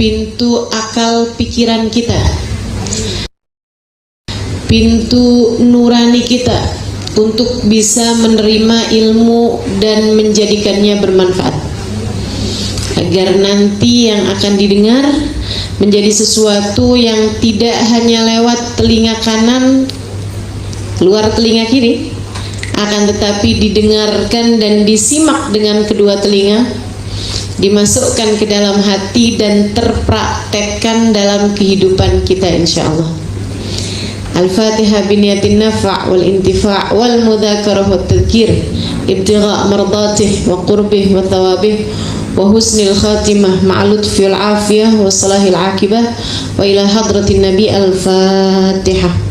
pintu akal pikiran kita, pintu nurani kita untuk bisa menerima ilmu dan menjadikannya bermanfaat, agar nanti yang akan didengar menjadi sesuatu yang tidak hanya lewat telinga kanan keluar telinga kiri, akan tetapi didengarkan dan disimak dengan kedua telinga, dimasukkan ke dalam hati dan terpraktekkan dalam kehidupan kita insyaallah. Al-Fatihah biniyatin nafa' wal intifa' wal mudzakarah wat tadhkir ibtigha' mardatih wa qurbih wa thawabih wa husnil khatimah ma'al lutfi wal afiyah wa salahil akibah wa ila hadratin nabi. Al-Fatihah.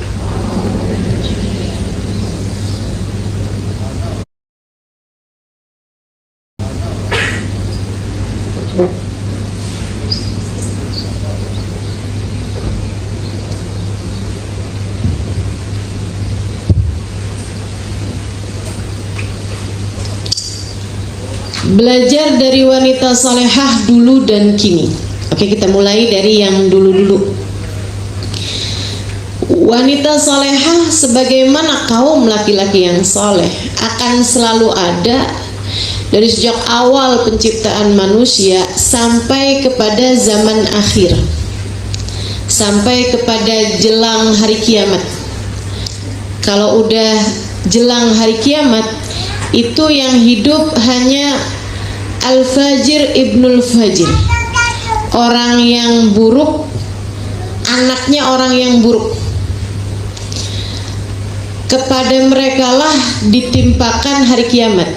Belajar dari wanita salehah dulu dan kini. Oke, kita mulai dari yang dulu-dulu. Wanita salehah sebagaimana kaum laki-laki yang saleh akan selalu ada dari sejak awal penciptaan manusia sampai kepada zaman akhir, sampai kepada jelang hari kiamat. Kalau udah jelang hari kiamat, itu yang hidup hanya Al-Fajir Ibnul Fajir, orang yang buruk, anaknya orang yang buruk. Kepada merekalah ditimpakan hari kiamat.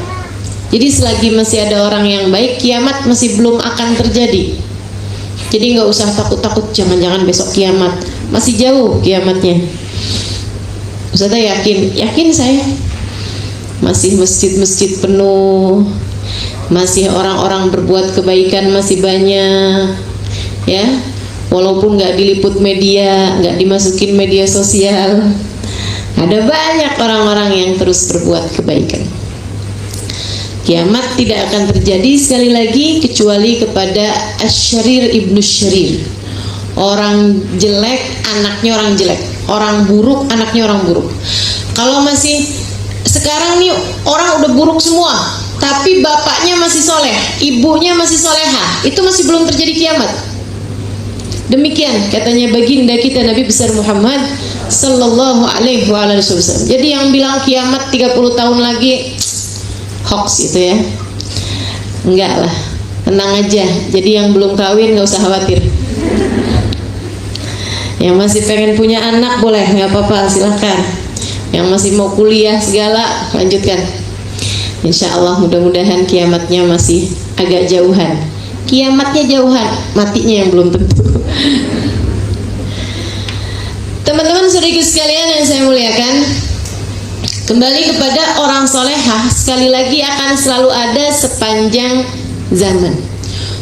Jadi selagi masih ada orang yang baik, kiamat masih belum akan terjadi. Jadi nggak usah takut-takut, jangan-jangan besok kiamat. Masih jauh kiamatnya. Ustazah yakin saya. Masih masjid-masjid penuh, masih orang-orang berbuat kebaikan masih banyak, ya. Walaupun nggak diliput media, nggak dimasukin media sosial, ada banyak orang-orang yang terus berbuat kebaikan. Kiamat tidak akan terjadi sekali lagi kecuali kepada Asy-Syarir Ibnu Syarir, orang jelek anaknya orang jelek, orang buruk anaknya orang buruk. Kalau masih sekarang nih orang udah buruk semua, tapi bapaknya masih soleh, ibunya masih soleha, itu masih belum terjadi kiamat. Demikian katanya baginda kita Nabi besar Muhammad sallallahu alaihi wasallam. Jadi yang bilang kiamat 30 tahun lagi hoax itu ya. Enggak lah, tenang aja. Jadi yang belum kawin nggak usah khawatir. Yang masih pengen punya anak boleh, nggak apa-apa, silahkan. Yang masih mau kuliah segala, lanjutkan. Insya Allah mudah-mudahan kiamatnya masih agak jauhan. Kiamatnya jauhan, matinya yang belum tentu. Teman-teman saudara sekalian yang saya muliakan, kembali kepada orang solehah, sekali lagi akan selalu ada sepanjang zaman.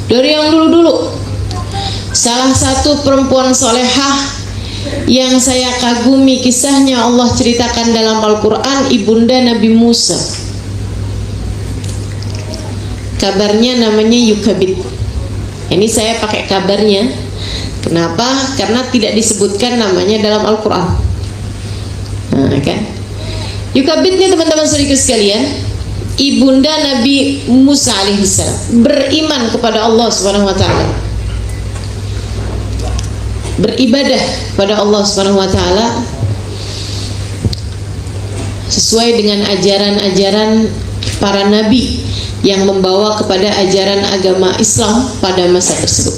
Dari yang dulu-dulu, salah satu perempuan solehah yang saya kagumi kisahnya Allah ceritakan dalam Al-Quran, ibunda Nabi Musa. Kabarnya namanya Yukabid. Ini saya pakai kabarnya. Kenapa? Karena tidak disebutkan namanya dalam Al-Quran. Nah, kan? Yukabid ini teman-teman saudara sekalian, ibunda Nabi Musa alaihissalam, beriman kepada Allah Subhanahu wa taala, beribadah pada Allah Subhanahu wa taala sesuai dengan ajaran-ajaran para nabi yang membawa kepada ajaran agama Islam pada masa tersebut.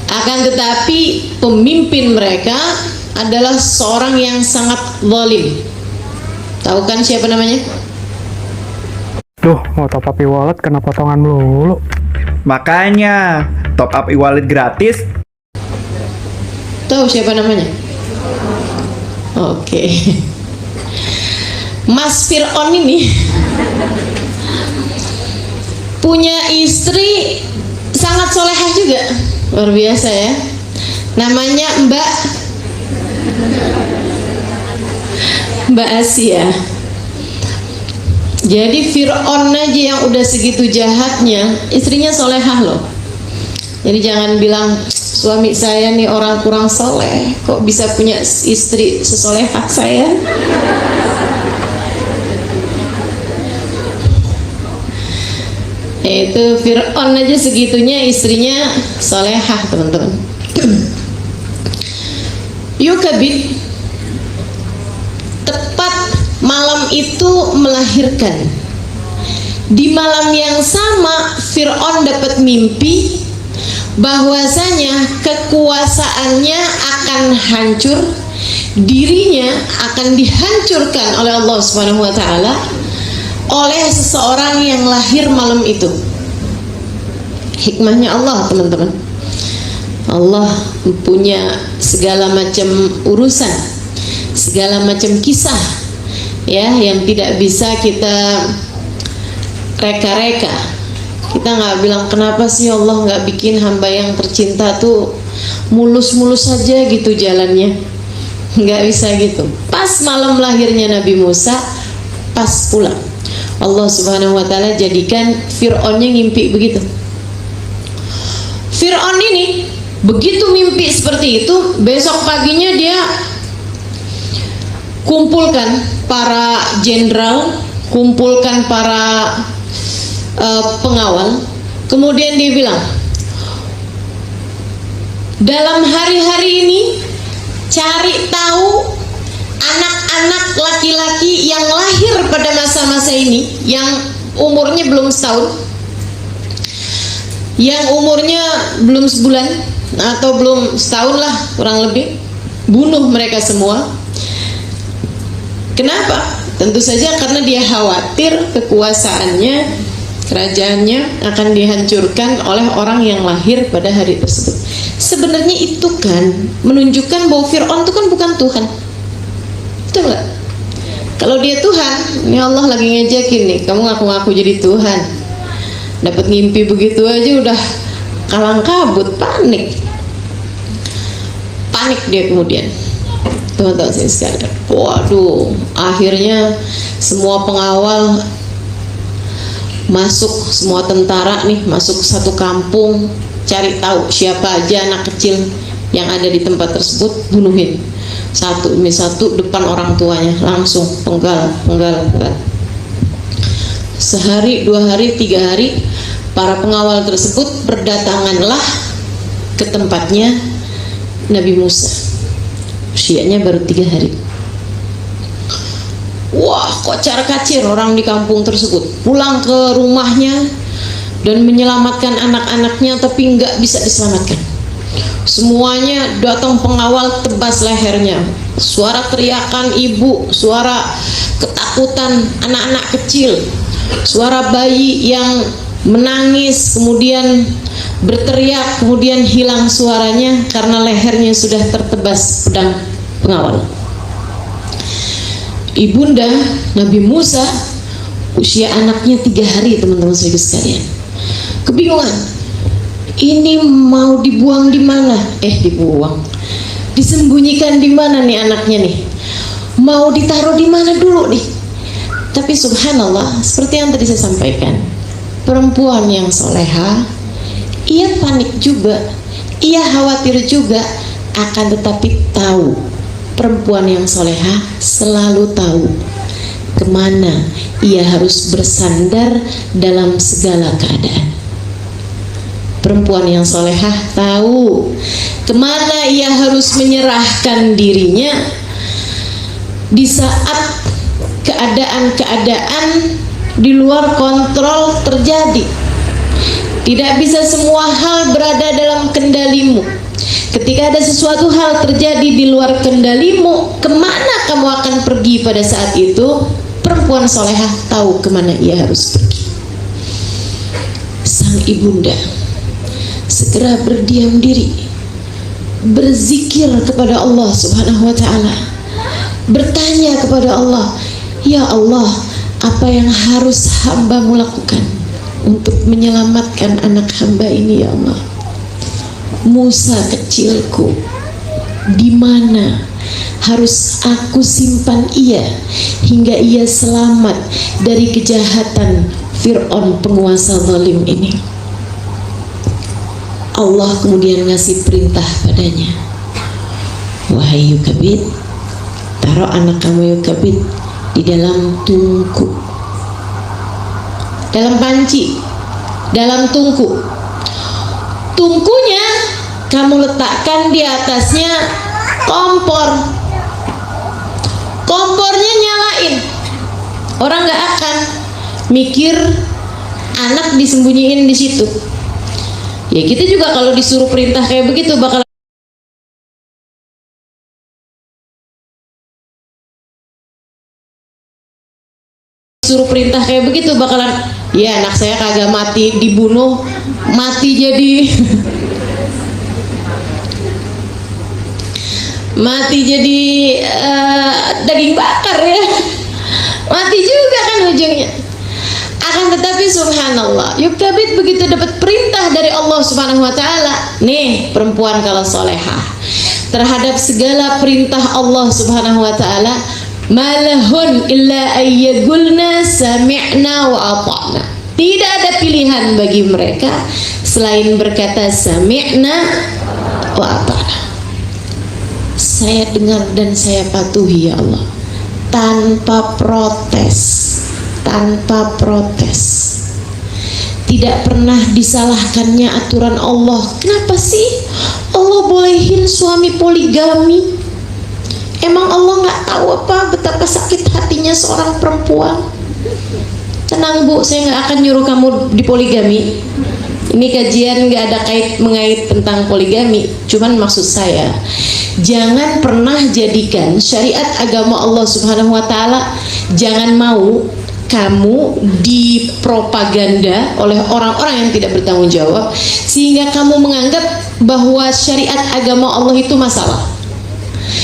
Akan tetapi pemimpin mereka adalah seorang yang sangat zalim. Tahu kan siapa namanya? Duh, mau top up e-wallet kena potongan melulu. Makanya top up e-wallet gratis. Tahu siapa namanya? Oke. Mas Fir'aun ini punya istri sangat solehah juga, luar biasa ya. Namanya Mbak Asia. Jadi Fir'aun aja yang udah segitu jahatnya, istrinya solehah loh. Jadi jangan bilang suami saya nih orang kurang soleh, kok bisa punya istri sesolehah saya. Itu Fir'aun aja segitunya istrinya solehah, teman-teman. Yukabid tepat malam itu melahirkan. Di malam yang sama Fir'aun dapat mimpi bahwasanya kekuasaannya akan hancur, dirinya akan dihancurkan oleh Allah Subhanahu wa taala oleh seseorang yang lahir malam itu. Hikmahnya Allah, teman-teman. Allah punya segala macam urusan, segala macam kisah ya yang tidak bisa kita reka-reka. Kita nggak bilang kenapa sih Allah nggak bikin hamba yang tercinta tuh mulus-mulus saja gitu jalannya. Nggak bisa gitu. Pas malam lahirnya Nabi Musa, pas pulang, Allah Subhanahu wa taala jadikan Fir'aunnya ngimpi begitu. Fir'aun ini begitu mimpi seperti itu, besok paginya dia kumpulkan para jenderal, kumpulkan para pengawal, kemudian dia bilang, dalam hari-hari ini cari tahu anak-anak laki-laki yang lahir pada masa-masa ini, yang umurnya belum setahun, yang umurnya belum sebulan atau belum setahun lah kurang lebih, bunuh mereka semua. Kenapa? Tentu saja karena dia khawatir kekuasaannya, kerajaannya akan dihancurkan oleh orang yang lahir pada hari tersebut. Sebenarnya itu kan menunjukkan bahwa Fir'aun itu kan bukan Tuhan. Betul nggak? Kalau dia Tuhan, ini Allah lagi ngejakin nih, kamu ngaku-ngaku jadi Tuhan, dapat ngimpi begitu aja udah kalang kabut, panik dia kemudian. Teman-teman saya sekalian, waduh, akhirnya semua pengawal masuk, semua tentara nih masuk satu kampung, cari tahu siapa aja anak kecil yang ada di tempat tersebut, bunuhin satu demi satu depan orang tuanya, langsung penggal. Sehari, 2 hari, 3 hari, para pengawal tersebut berdatanganlah ke tempatnya Nabi Musa. Usianya baru 3 hari. Wah, kocar-kacir orang di kampung tersebut, pulang ke rumahnya dan menyelamatkan anak-anaknya, tapi nggak bisa diselamatkan. Semuanya datang pengawal, tebas lehernya. Suara teriakan ibu, suara ketakutan anak-anak kecil, suara bayi yang menangis, kemudian berteriak, kemudian hilang suaranya karena lehernya sudah tertebas pedang pengawal. Ibunda Nabi Musa, usia anaknya 3 hari, teman-teman sekalian, kebingungan. Ini mau dibuang di mana? Disembunyikan di mana nih anaknya nih? Mau ditaruh di mana dulu nih? Tapi subhanallah, seperti yang tadi saya sampaikan, perempuan yang soleha, ia panik juga, ia khawatir juga, akan tetapi tahu, perempuan yang soleha selalu tahu kemana ia harus bersandar dalam segala keadaan. Perempuan yang solehah tahu kemana ia harus menyerahkan dirinya di saat keadaan-keadaan di luar kontrol terjadi. Tidak bisa semua hal berada dalam kendalimu. Ketika ada sesuatu hal terjadi di luar kendalimu, kemana kamu akan pergi pada saat itu? Perempuan solehah tahu kemana ia harus pergi. Sang ibunda segera berdiam diri, berzikir kepada Allah Subhanahu wa ta'ala, bertanya kepada Allah, ya Allah, apa yang harus hamba-Mu lakukan untuk menyelamatkan anak hamba ini, ya Allah? Musa kecilku, di mana harus aku simpan ia hingga ia selamat dari kejahatan Fir'aun penguasa zalim ini? Allah kemudian ngasih perintah padanya, wahai Yukabid, taruh anak kamu Yukabid di dalam tungku, dalam panci, dalam tungku. Tungkunya kamu letakkan di atasnya kompor. Kompornya nyalain. Orang nggak akan mikir anak disembunyiin di situ. Ya kita juga kalau disuruh perintah kayak begitu bakal bakalan, ya anak saya kagak mati dibunuh, mati jadi mati jadi daging bakar ya, mati juga kan ujungnya. Akan tetapi subhanallah, Yukabid begitu dapat perintah dari Allah Subhanahu wa taala, nih perempuan kalau solehah terhadap segala perintah Allah Subhanahu wa taala, malahun illa ayyagulna sami'na wa ata'na. Tidak ada pilihan bagi mereka selain berkata sami'na wa ata'na. Saya dengar dan saya patuhi ya Allah, tanpa protes, tanpa protes. Tidak pernah disalahkannya aturan Allah. Kenapa sih Allah bolehin suami poligami? Emang Allah nggak tahu apa betapa sakit hatinya seorang perempuan? Tenang Bu, saya nggak akan nyuruh kamu dipoligami. Ini kajian nggak ada mengait tentang poligami. Cuman maksud saya, jangan pernah jadikan syariat agama Allah Subhanahu wa taala, jangan mau kamu dipropaganda oleh orang-orang yang tidak bertanggung jawab sehingga kamu menganggap bahwa syariat agama Allah itu masalah.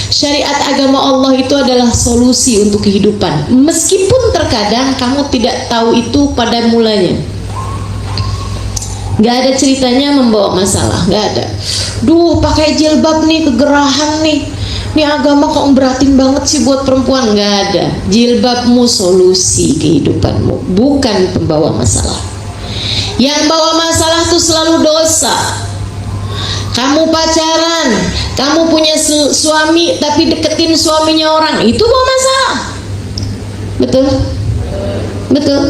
Syariat agama Allah itu adalah solusi untuk kehidupan, meskipun terkadang kamu tidak tahu itu pada mulanya. Gak ada ceritanya membawa masalah, gak ada. Duh, pakai jilbab nih kegerahan nih, ini agama kok beratin banget sih buat perempuan. Gak ada. Jilbabmu solusi kehidupanmu, bukan pembawa masalah. Yang bawa masalah tuh selalu dosa. Kamu pacaran, kamu punya suami tapi deketin suaminya orang, itu bawa masalah. Betul? Betul.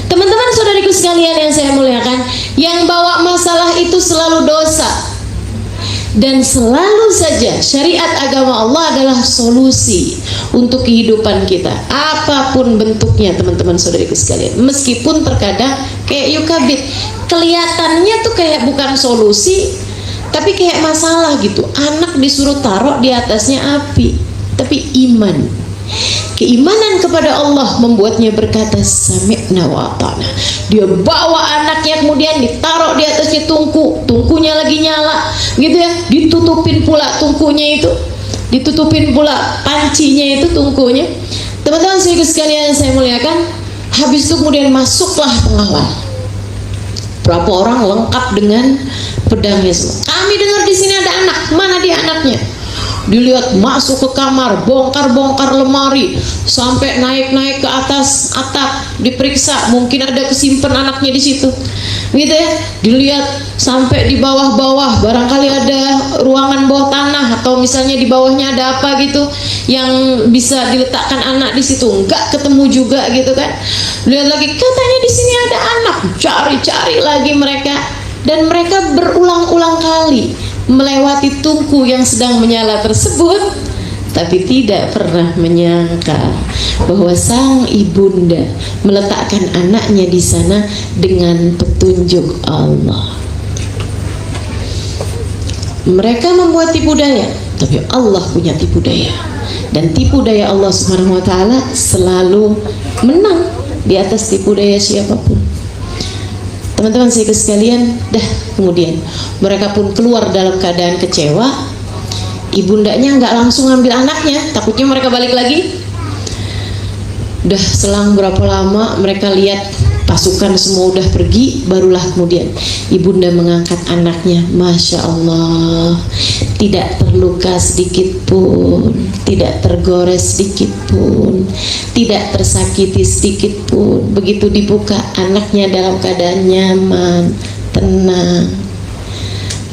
Teman-teman saudariku sekalian yang saya muliakan, yang bawa masalah itu selalu dosa. Dan selalu saja syariat agama Allah adalah solusi untuk kehidupan kita, apapun bentuknya teman-teman saudariku sekalian. Meskipun terkadang kayak Yukabid, kelihatannya tuh kayak bukan solusi, tapi kayak masalah gitu. Anak disuruh taruh di atasnya api, tapi iman, keimanan kepada Allah membuatnya berkata sami'na wa ata'na. Dia bawa anaknya kemudian ditaruh di atasnya tungku, tungkunya lagi nyala gitu ya, ditutupin pula tungkunya itu, ditutupin pula pancinya itu, tungkunya. Teman-teman sekalian saya muliakan, habis itu kemudian masuklah pengawal. Berapa orang lengkap dengan pedangnya semua. Kami dengar di sini ada anak, mana dia anaknya? Dilihat masuk ke kamar, bongkar-bongkar lemari, sampai naik-naik ke atas atap, diperiksa, mungkin ada kesimpan anaknya di situ, gitu ya. Dilihat sampai di bawah-bawah, barangkali ada ruangan bawah tanah atau misalnya di bawahnya ada apa gitu yang bisa diletakkan anak di situ, nggak ketemu juga gitu kan. Lihat lagi, katanya di sini ada anak, cari-cari lagi mereka, dan mereka berulang-ulang kali melewati tungku yang sedang menyala tersebut, tapi tidak pernah menyangka bahwa sang ibunda meletakkan anaknya di sana dengan petunjuk Allah. Mereka membuat tipu daya, tapi Allah punya tipu daya, dan tipu daya Allah Subhanahu wa taala selalu menang di atas tipu daya siapapun. Teman-teman saya sekalian, kemudian mereka pun keluar dalam keadaan kecewa. Ibundanya nggak langsung ngambil anaknya, takutnya mereka balik lagi. Selang berapa lama mereka lihat pasukan semua udah pergi, barulah kemudian ibunda mengangkat anaknya. Masya Allah, tidak terluka sedikit pun, tidak tergores sedikit pun, tidak tersakiti sedikit pun. Begitu dibuka, anaknya dalam keadaan nyaman, tenang.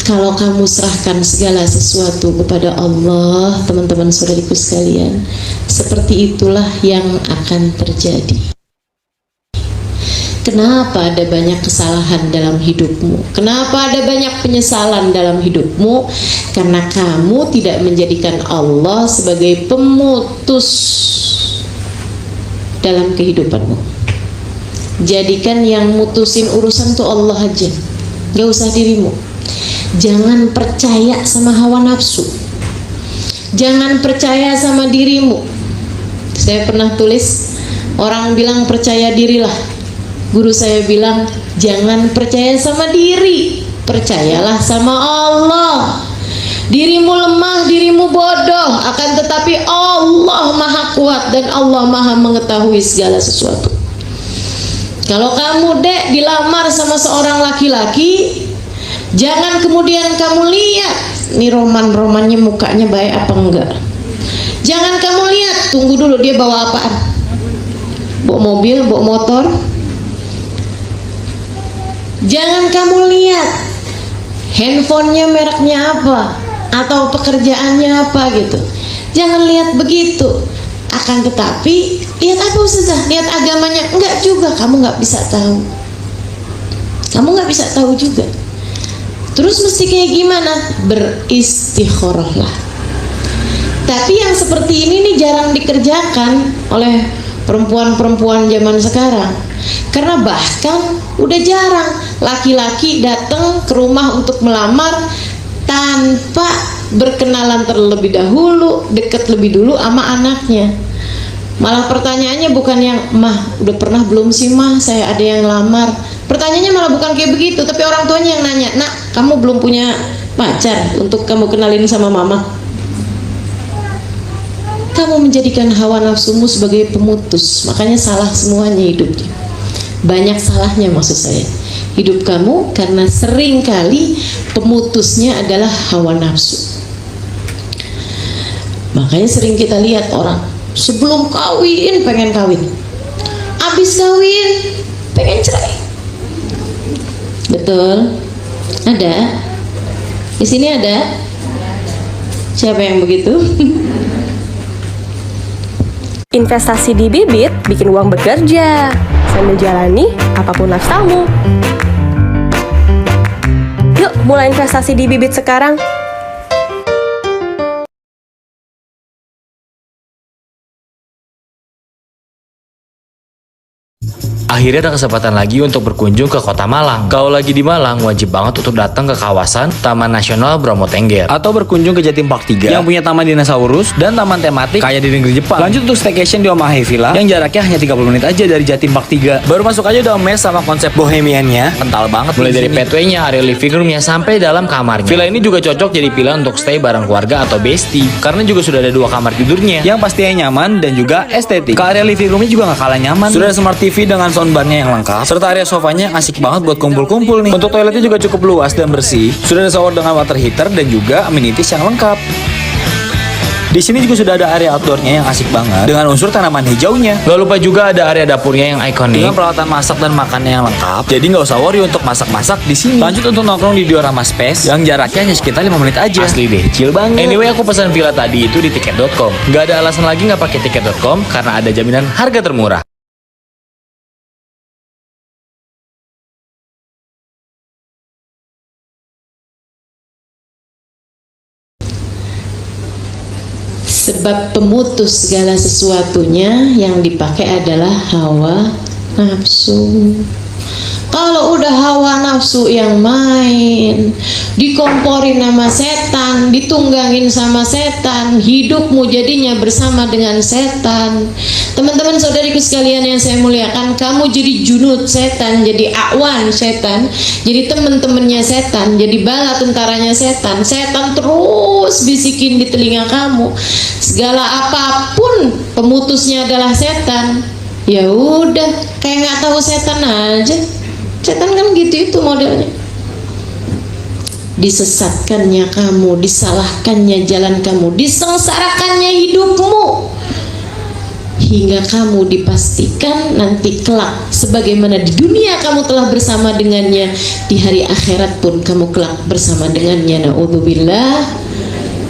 Kalau kamu serahkan segala sesuatu kepada Allah, teman-teman saudariku sekalian, seperti itulah yang akan terjadi. Kenapa ada banyak kesalahan dalam hidupmu? Kenapa ada banyak penyesalan dalam hidupmu? Karena kamu tidak menjadikan Allah sebagai pemutus dalam kehidupanmu. Jadikan yang mutusin urusan tuh Allah aja, gak usah dirimu. Jangan percaya sama hawa nafsu. Jangan percaya sama dirimu. Saya pernah tulis, orang bilang percaya dirilah. Guru saya bilang, jangan percaya sama diri, percayalah sama Allah. Dirimu lemah, dirimu bodoh, akan tetapi Allah maha kuat dan Allah maha mengetahui segala sesuatu. Kalau kamu dilamar sama seorang laki-laki, jangan kemudian kamu lihat nih romannya mukanya baik apa enggak. Jangan kamu lihat, tunggu dulu dia bawa apaan, bawa mobil, bawa motor. Jangan kamu lihat handphonenya mereknya apa atau pekerjaannya apa gitu. Jangan lihat begitu. Akan tetapi lihat apa Ustazah? Lihat agamanya. Enggak juga, kamu nggak bisa tahu. Kamu nggak bisa tahu juga. Terus mesti kayak gimana? Beristikharahlah. Tapi yang seperti ini nih jarang dikerjakan oleh perempuan-perempuan zaman sekarang. Karena bahkan udah jarang laki-laki datang ke rumah untuk melamar tanpa berkenalan terlebih dahulu, deket lebih dulu sama anaknya. Malah pertanyaannya bukan yang, mah udah pernah belum sih mah saya ada yang lamar. Pertanyaannya malah bukan kayak begitu, tapi orang tuanya yang nanya, nak kamu belum punya pacar untuk kamu kenalin sama mama. Kamu menjadikan hawa nafsumu sebagai pemutus, makanya salah semuanya hidupnya. Banyak salahnya maksud saya hidup kamu, karena sering kali pemutusnya adalah hawa nafsu. Makanya sering kita lihat orang sebelum kawin pengen kawin, habis kawin pengen cerai. Betul? Ada? Di sini ada? Siapa yang begitu? Investasi di bibit bikin uang bekerja sambil jalani apapun lifestyle-mu. Yuk, mulai investasi di bibit sekarang. Akhirnya ada kesempatan lagi untuk berkunjung ke kota Malang. Kalau lagi di Malang, wajib banget untuk datang ke kawasan Taman Nasional Bromo Tengger atau berkunjung ke Jatim Park 3 yang punya taman dinosaurus dan taman tematik kayak di negeri Jepang. Lanjut untuk staycation di Omahe Villa yang jaraknya hanya 30 menit aja dari Jatim Park 3. Baru masuk aja udah mes sama konsep bohemiannya, kental banget. Mulai dari pathway-nya, area living room-nya sampai dalam kamarnya. Villa ini juga cocok jadi pilihan untuk stay bareng keluarga atau bestie, karena juga sudah ada 2 kamar tidurnya yang pastinya nyaman dan juga estetik. Ke area living room-nya juga gak kalah nyaman. Sudah ada smart TV dengan soundbar-nya yang lengkap, serta area sofanya yang asik banget buat kumpul-kumpul nih. Untuk toiletnya juga cukup luas dan bersih. Sudah ada shower dengan water heater dan juga amenities yang lengkap. Di sini juga sudah ada area outdoornya yang asik banget dengan unsur tanaman hijaunya. Gak lupa juga ada area dapurnya yang ikonik dengan peralatan masak dan makannya yang lengkap. Jadi nggak usah worry untuk masak-masak di sini. Lanjut untuk nongkrong di Diorama Space yang jaraknya hanya sekitar 5 menit aja. Asli deh, chill banget. Anyway, aku pesan villa tadi itu di tiket.com. Gak ada alasan lagi nggak pakai tiket.com karena ada jaminan harga termurah. Sebab pemutus segala sesuatunya yang dipakai adalah hawa nafsu. Kalau udah hawa nafsu yang main, dikomporin sama setan, ditunggangin sama setan, hidupmu jadinya bersama dengan setan. Teman-teman saudariku sekalian yang saya muliakan, kamu jadi junud setan, jadi awan setan, jadi teman-temannya setan, jadi bala tentaranya setan. Setan terus bisikin di telinga kamu, segala apapun pemutusnya adalah setan. Ya udah, kayak nggak tahu setan aja. Setan kan gitu itu modelnya. Disesatkannya kamu, disalahkannya jalan kamu, disengsarakannya hidupmu. hingga kamu dipastikan nanti kelak sebagaimana di dunia kamu telah bersama dengannya, di hari akhirat pun kamu kelak bersama dengannya. Na'udzubillah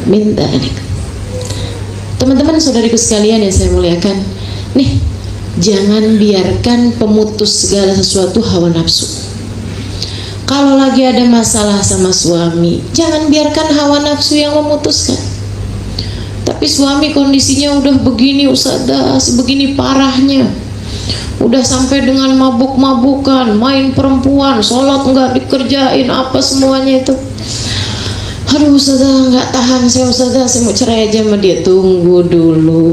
min dzalik. Teman-teman saudariku sekalian yang saya muliakan, nih, jangan biarkan pemutus segala sesuatu hawa nafsu. Kalau lagi ada masalah sama suami, jangan biarkan hawa nafsu yang memutuskan. Tapi suami kondisinya udah begini Ustazah, sebegini parahnya, udah sampai dengan mabuk-mabukan, main perempuan, sholat nggak dikerjain, apa semuanya itu. Aduh Ustazah, nggak tahan saya Ustazah, saya mau cerai aja sama dia. Tunggu dulu.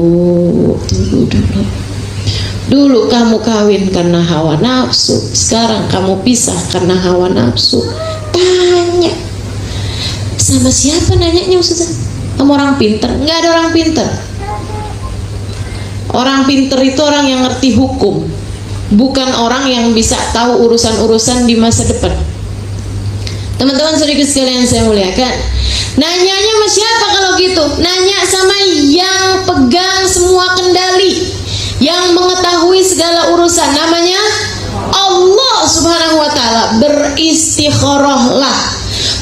Dulu kamu kawin karena hawa nafsu, sekarang kamu pisah karena hawa nafsu. Tanya, sama siapa nanyanya Ustazah? Sama orang pinter? Nggak ada orang pinter. Orang pinter itu orang yang ngerti hukum, bukan orang yang bisa tahu urusan-urusan di masa depan. Teman-teman saudara sekalian saya muliakan, nanyanya sama siapa kalau gitu? Nanya sama yang pegang semua kendali, yang mengetahui segala urusan, namanya Allah Subhanahu wa ta'ala. Beristikharahlah,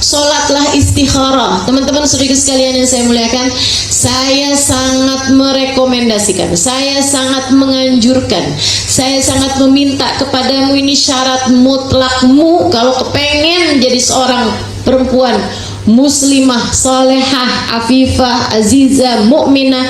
sholatlah istikharah. Teman-teman saudara sekalian yang saya muliakan, saya sangat merekomendasikan, saya sangat menganjurkan, saya sangat meminta kepadamu, ini syarat mutlakmu kalau kepengen jadi seorang perempuan muslimah, salehah, afifah, azizah, mukminah,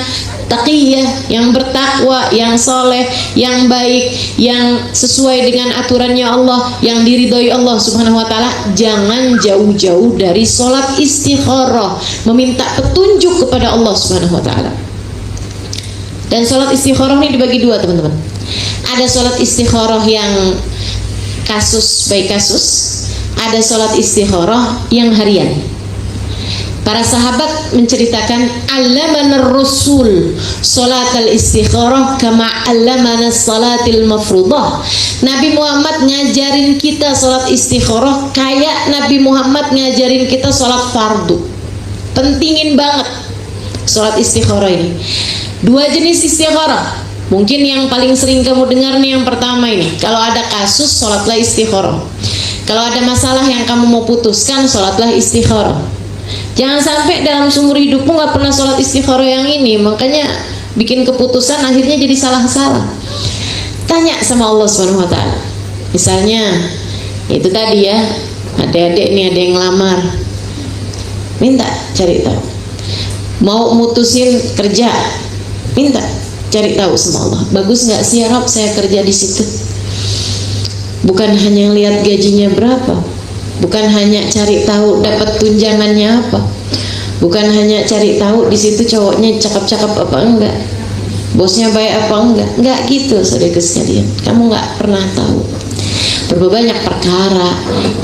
taqiyah, yang bertakwa, yang soleh, yang baik, yang sesuai dengan aturannya Allah, yang diridhoi Allah Subhanahu wa ta'ala. Jangan jauh-jauh dari sholat istikharah, meminta petunjuk kepada Allah Subhanahu wa ta'ala. Dan sholat istikharah ini dibagi dua, teman-teman. Ada sholat istikharah yang kasus by kasus, ada sholat istikharah yang harian. Para sahabat menceritakan, allamana Rasul salatal istikharah kama allamana salatil mafruḍah. Nabi Muhammad ngajarin kita salat istikharah kayak Nabi Muhammad ngajarin kita salat fardu. Pentingin banget salat istikharah ini. Dua jenis istikharah. Mungkin yang paling sering kamu dengar nih yang pertama ini. Kalau ada kasus, salatlah istikharah. Kalau ada masalah yang kamu mau putuskan, salatlah istikharah. Jangan sampai dalam seumur hidupmu nggak pernah sholat istikharah yang ini, makanya bikin keputusan akhirnya jadi salah-salah. Tanya sama Allah Subhanahu wa ta'ala. Misalnya itu tadi ya, adik-adik nih ada yang ngelamar, minta cari tahu. Mau mutusin kerja, minta cari tahu sama Allah. Bagus nggak sih ya Rob saya kerja di situ? Bukan hanya lihat gajinya berapa, bukan hanya cari tahu dapat tunjangannya apa, bukan hanya cari tahu di situ cowoknya cakep-cakep apa enggak, bosnya baik apa enggak gitu saudara sekalian. Kamu nggak pernah tahu. Berapa banyak perkara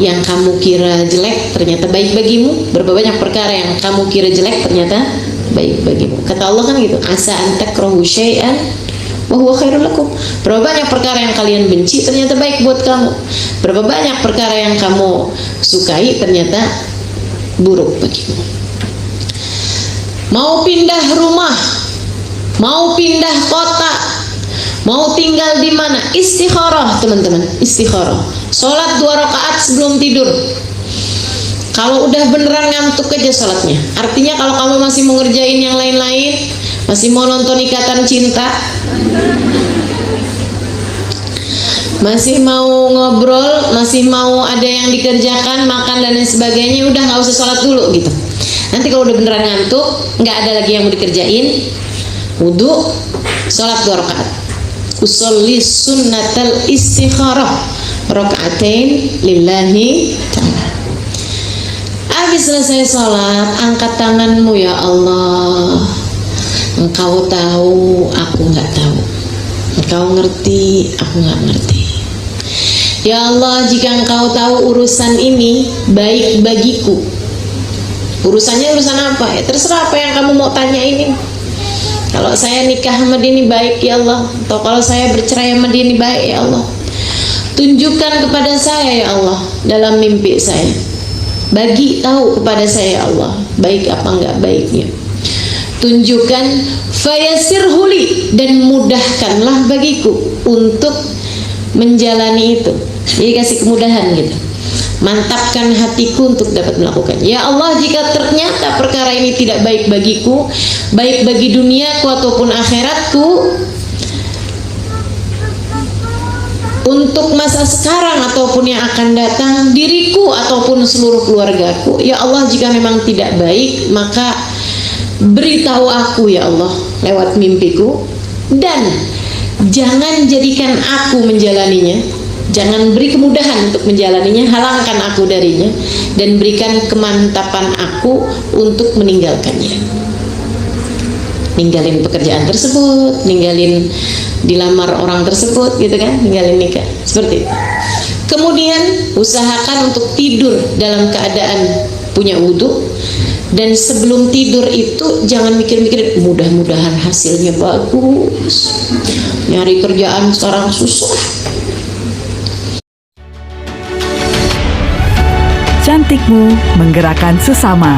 yang kamu kira jelek ternyata baik bagimu, berapa banyak perkara yang kamu kira jelek ternyata baik bagimu. Kata Allah kan gitu, asa an takrahu syai'an wa huwa khairul lakum. Berapa banyak perkara yang kalian benci ternyata baik buat kamu. Berapa banyak perkara yang kamu sukai ternyata buruk bagimu. Mau pindah rumah, mau pindah kota, mau tinggal di mana, istikharah teman-teman, istikharah. Sholat 2 rakaat sebelum tidur. Kalau udah beneran ngantuk aja sholatnya. Artinya kalau kamu masih mau ngerjain yang lain-lain, masih mau nonton Ikatan Cinta, masih mau ngobrol, masih mau ada yang dikerjakan, makan dan lain sebagainya, udah nggak usah sholat dulu gitu. Nanti kalau udah beneran ngantuk, nggak ada lagi yang mau dikerjain, wudu, sholat 2 rakaat. Usolli sunnatal istikharah rakaatain lillahi ta'ala. Habis selesai sholat, angkat tanganmu, ya Allah, Engkau tahu, aku nggak tahu. Engkau ngerti, aku nggak ngerti. Ya Allah, jika Engkau tahu urusan ini baik bagiku, urusannya urusan apa? Ya terserah apa yang kamu mau tanya ini. Kalau saya nikah sama dia ini baik ya Allah, atau kalau saya bercerai sama dia ini baik ya Allah. Tunjukkan kepada saya ya Allah dalam mimpi saya. Bagi tahu kepada saya ya Allah, baik apa enggak baiknya. Tunjukkan Fayasirhuli, dan mudahkanlah bagiku untuk menjalani itu. Jadi kasih kemudahan gitu. Mantapkan hatiku untuk dapat melakukan. Ya Allah, jika ternyata perkara ini tidak baik bagiku, baik bagi duniaku ataupun akhiratku, untuk masa sekarang ataupun yang akan datang, diriku ataupun seluruh keluargaku, ya Allah, jika memang tidak baik, maka beritahu aku ya Allah lewat mimpiku, dan jangan jadikan aku menjalaninya, jangan beri kemudahan untuk menjalaninya, halangkan aku darinya, dan berikan kemantapan aku untuk meninggalkannya. Ninggalin pekerjaan tersebut, ninggalin dilamar orang tersebut gitu kan, ninggalin nikah, seperti itu. Kemudian usahakan untuk tidur dalam keadaan punya wudhu, dan sebelum tidur itu jangan mikir-mikir mudah-mudahan hasilnya bagus, nyari kerjaan sekarang susah. Cantikmu menggerakkan sesama,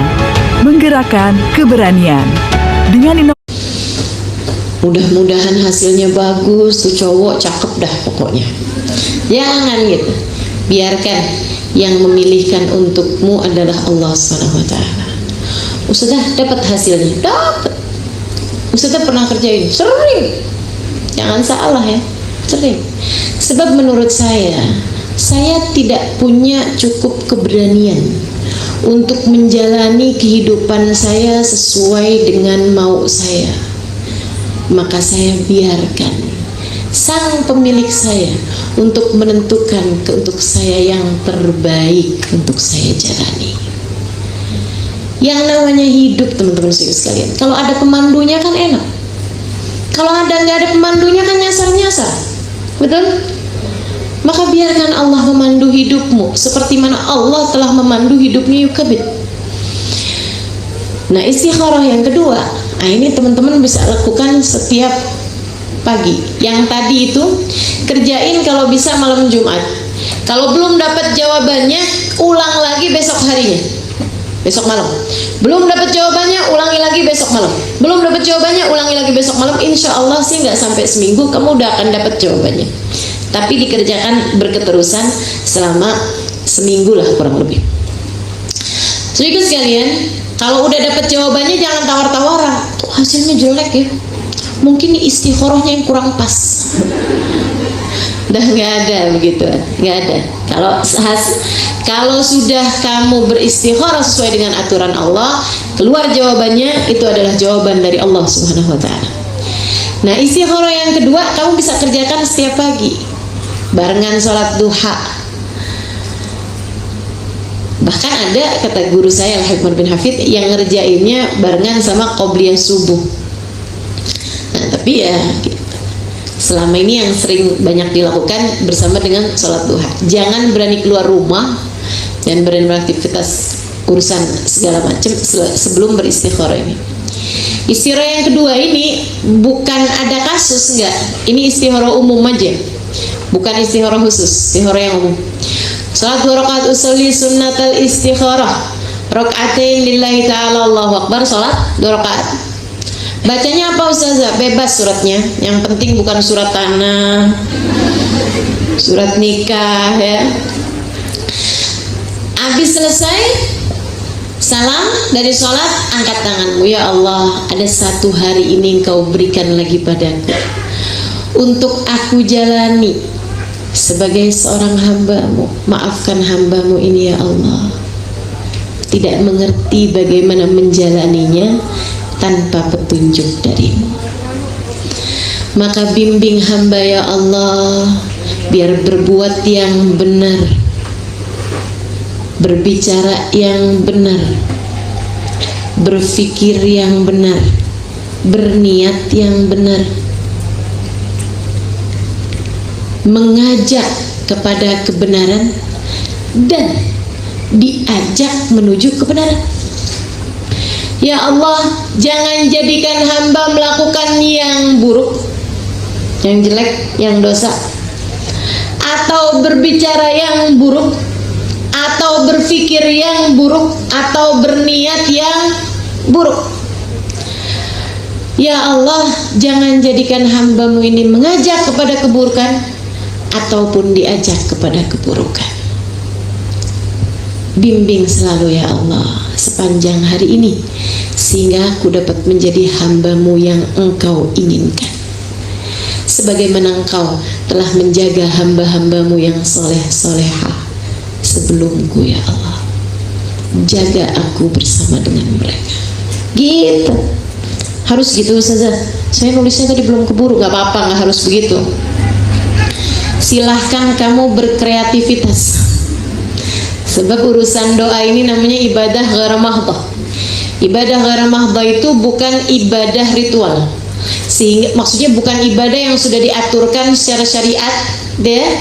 menggerakkan keberanian. Dengan mudah-mudahan hasilnya bagus, tuh cowok cakep dah pokoknya. Jangan gitu. Biarkan yang memilihkan untukmu adalah Allah SWT. Ustazah dapat hasilnya, dapat. Ustazah pernah kerjain, sering. Jangan salah ya, sering. Sebab menurut saya tidak punya cukup keberanian untuk menjalani kehidupan saya sesuai dengan mau saya. Maka saya biarkan sang pemilik saya untuk menentukan untuk saya yang terbaik untuk saya jalani. Yang namanya hidup, teman-teman sekalian, kalau ada pemandunya kan enak. Kalau nggak ada pemandunya kan nyasar-nyasar, betul? Maka biarkan Allah memandu hidupmu seperti mana Allah telah memandu hidupnya Yukabid. Nah, istikharah yang kedua, nah ini teman-teman bisa lakukan setiap pagi. Yang tadi itu kerjain kalau bisa malam Jumat. Kalau belum dapat jawabannya, ulang lagi besok harinya, besok malam. Belum dapat jawabannya, ulangi lagi besok malam. Belum dapat jawabannya, ulangi lagi besok malam. Insya Allah sih nggak sampai seminggu kamu udah akan dapat jawabannya. Tapi dikerjakan berketerusan selama seminggu lah kurang lebih. Saudara sekalian, kalau udah dapat jawabannya jangan tawar-tawaran. Tuh, hasilnya jelek ya. Mungkin istikharahnya yang kurang pas. Dah nggak ada begitu, nggak ada. Kalau sudah kamu beristikharah sesuai dengan aturan Allah, keluar jawabannya, itu adalah jawaban dari Allah Subhanahu Wa Taala. Nah, istikharah yang kedua kamu bisa kerjakan setiap pagi, barengan sholat duha. Bahkan ada kata guru saya Al-Hikmah bin Hafid yang ngerjainnya barengan sama qobliyah subuh. Nah, tapi ya selama ini yang sering banyak dilakukan bersama dengan sholat duha. Jangan berani keluar rumah, jangan berani beraktivitas urusan segala macam sebelum beristikharah ini. Istikharah yang kedua ini bukan ada kasus, enggak. Ini istikharah umum aja, bukan istikharah khusus, istikharah yang umum. Salat 2 rakaat usolli sunnatal istikharah rakaatain lillahi ta'ala Allahu akbar. Salat 2 rakaat. Bacanya apa Ustazah? Bebas suratnya. Yang penting bukan surat tanah, surat nikah ya. Habis selesai salam dari sholat, angkat tanganmu. Ya Allah, ada satu hari ini Engkau berikan lagi padaku untuk aku jalani sebagai seorang hamba-Mu. Maafkan hamba-Mu ini ya Allah, tidak mengerti bagaimana menjalaninya tanpa petunjuk dari-Mu. Maka bimbing hamba ya Allah, biar berbuat yang benar, berbicara yang benar, berfikir yang benar, berniat yang benar, mengajak kepada kebenaran dan diajak menuju kebenaran. Ya Allah, jangan jadikan hamba melakukan yang buruk, yang jelek, yang dosa, atau berbicara yang buruk, atau berpikir yang buruk, atau berniat yang buruk. Ya Allah, jangan jadikan hamba-Mu ini mengajak kepada keburukan ataupun diajak kepada keburukan. Bimbing selalu ya Allah sepanjang hari ini, sehingga aku dapat menjadi hamba-Mu yang Engkau inginkan, sebagaimana Engkau telah menjaga hamba-hamba-Mu yang soleh-solehah sebelumku ya Allah. Jaga aku bersama dengan mereka. Gitu. Harus gitu saja. Saya nulisnya tadi belum keburu, nggak apa-apa, nggak harus begitu. Silahkan kamu berkreativitas. Sebab urusan doa ini namanya ibadah ghair mahdhah. Ibadah ghair mahdhah itu bukan ibadah ritual. Sehingga maksudnya bukan ibadah yang sudah diaturkan secara syariat, deh.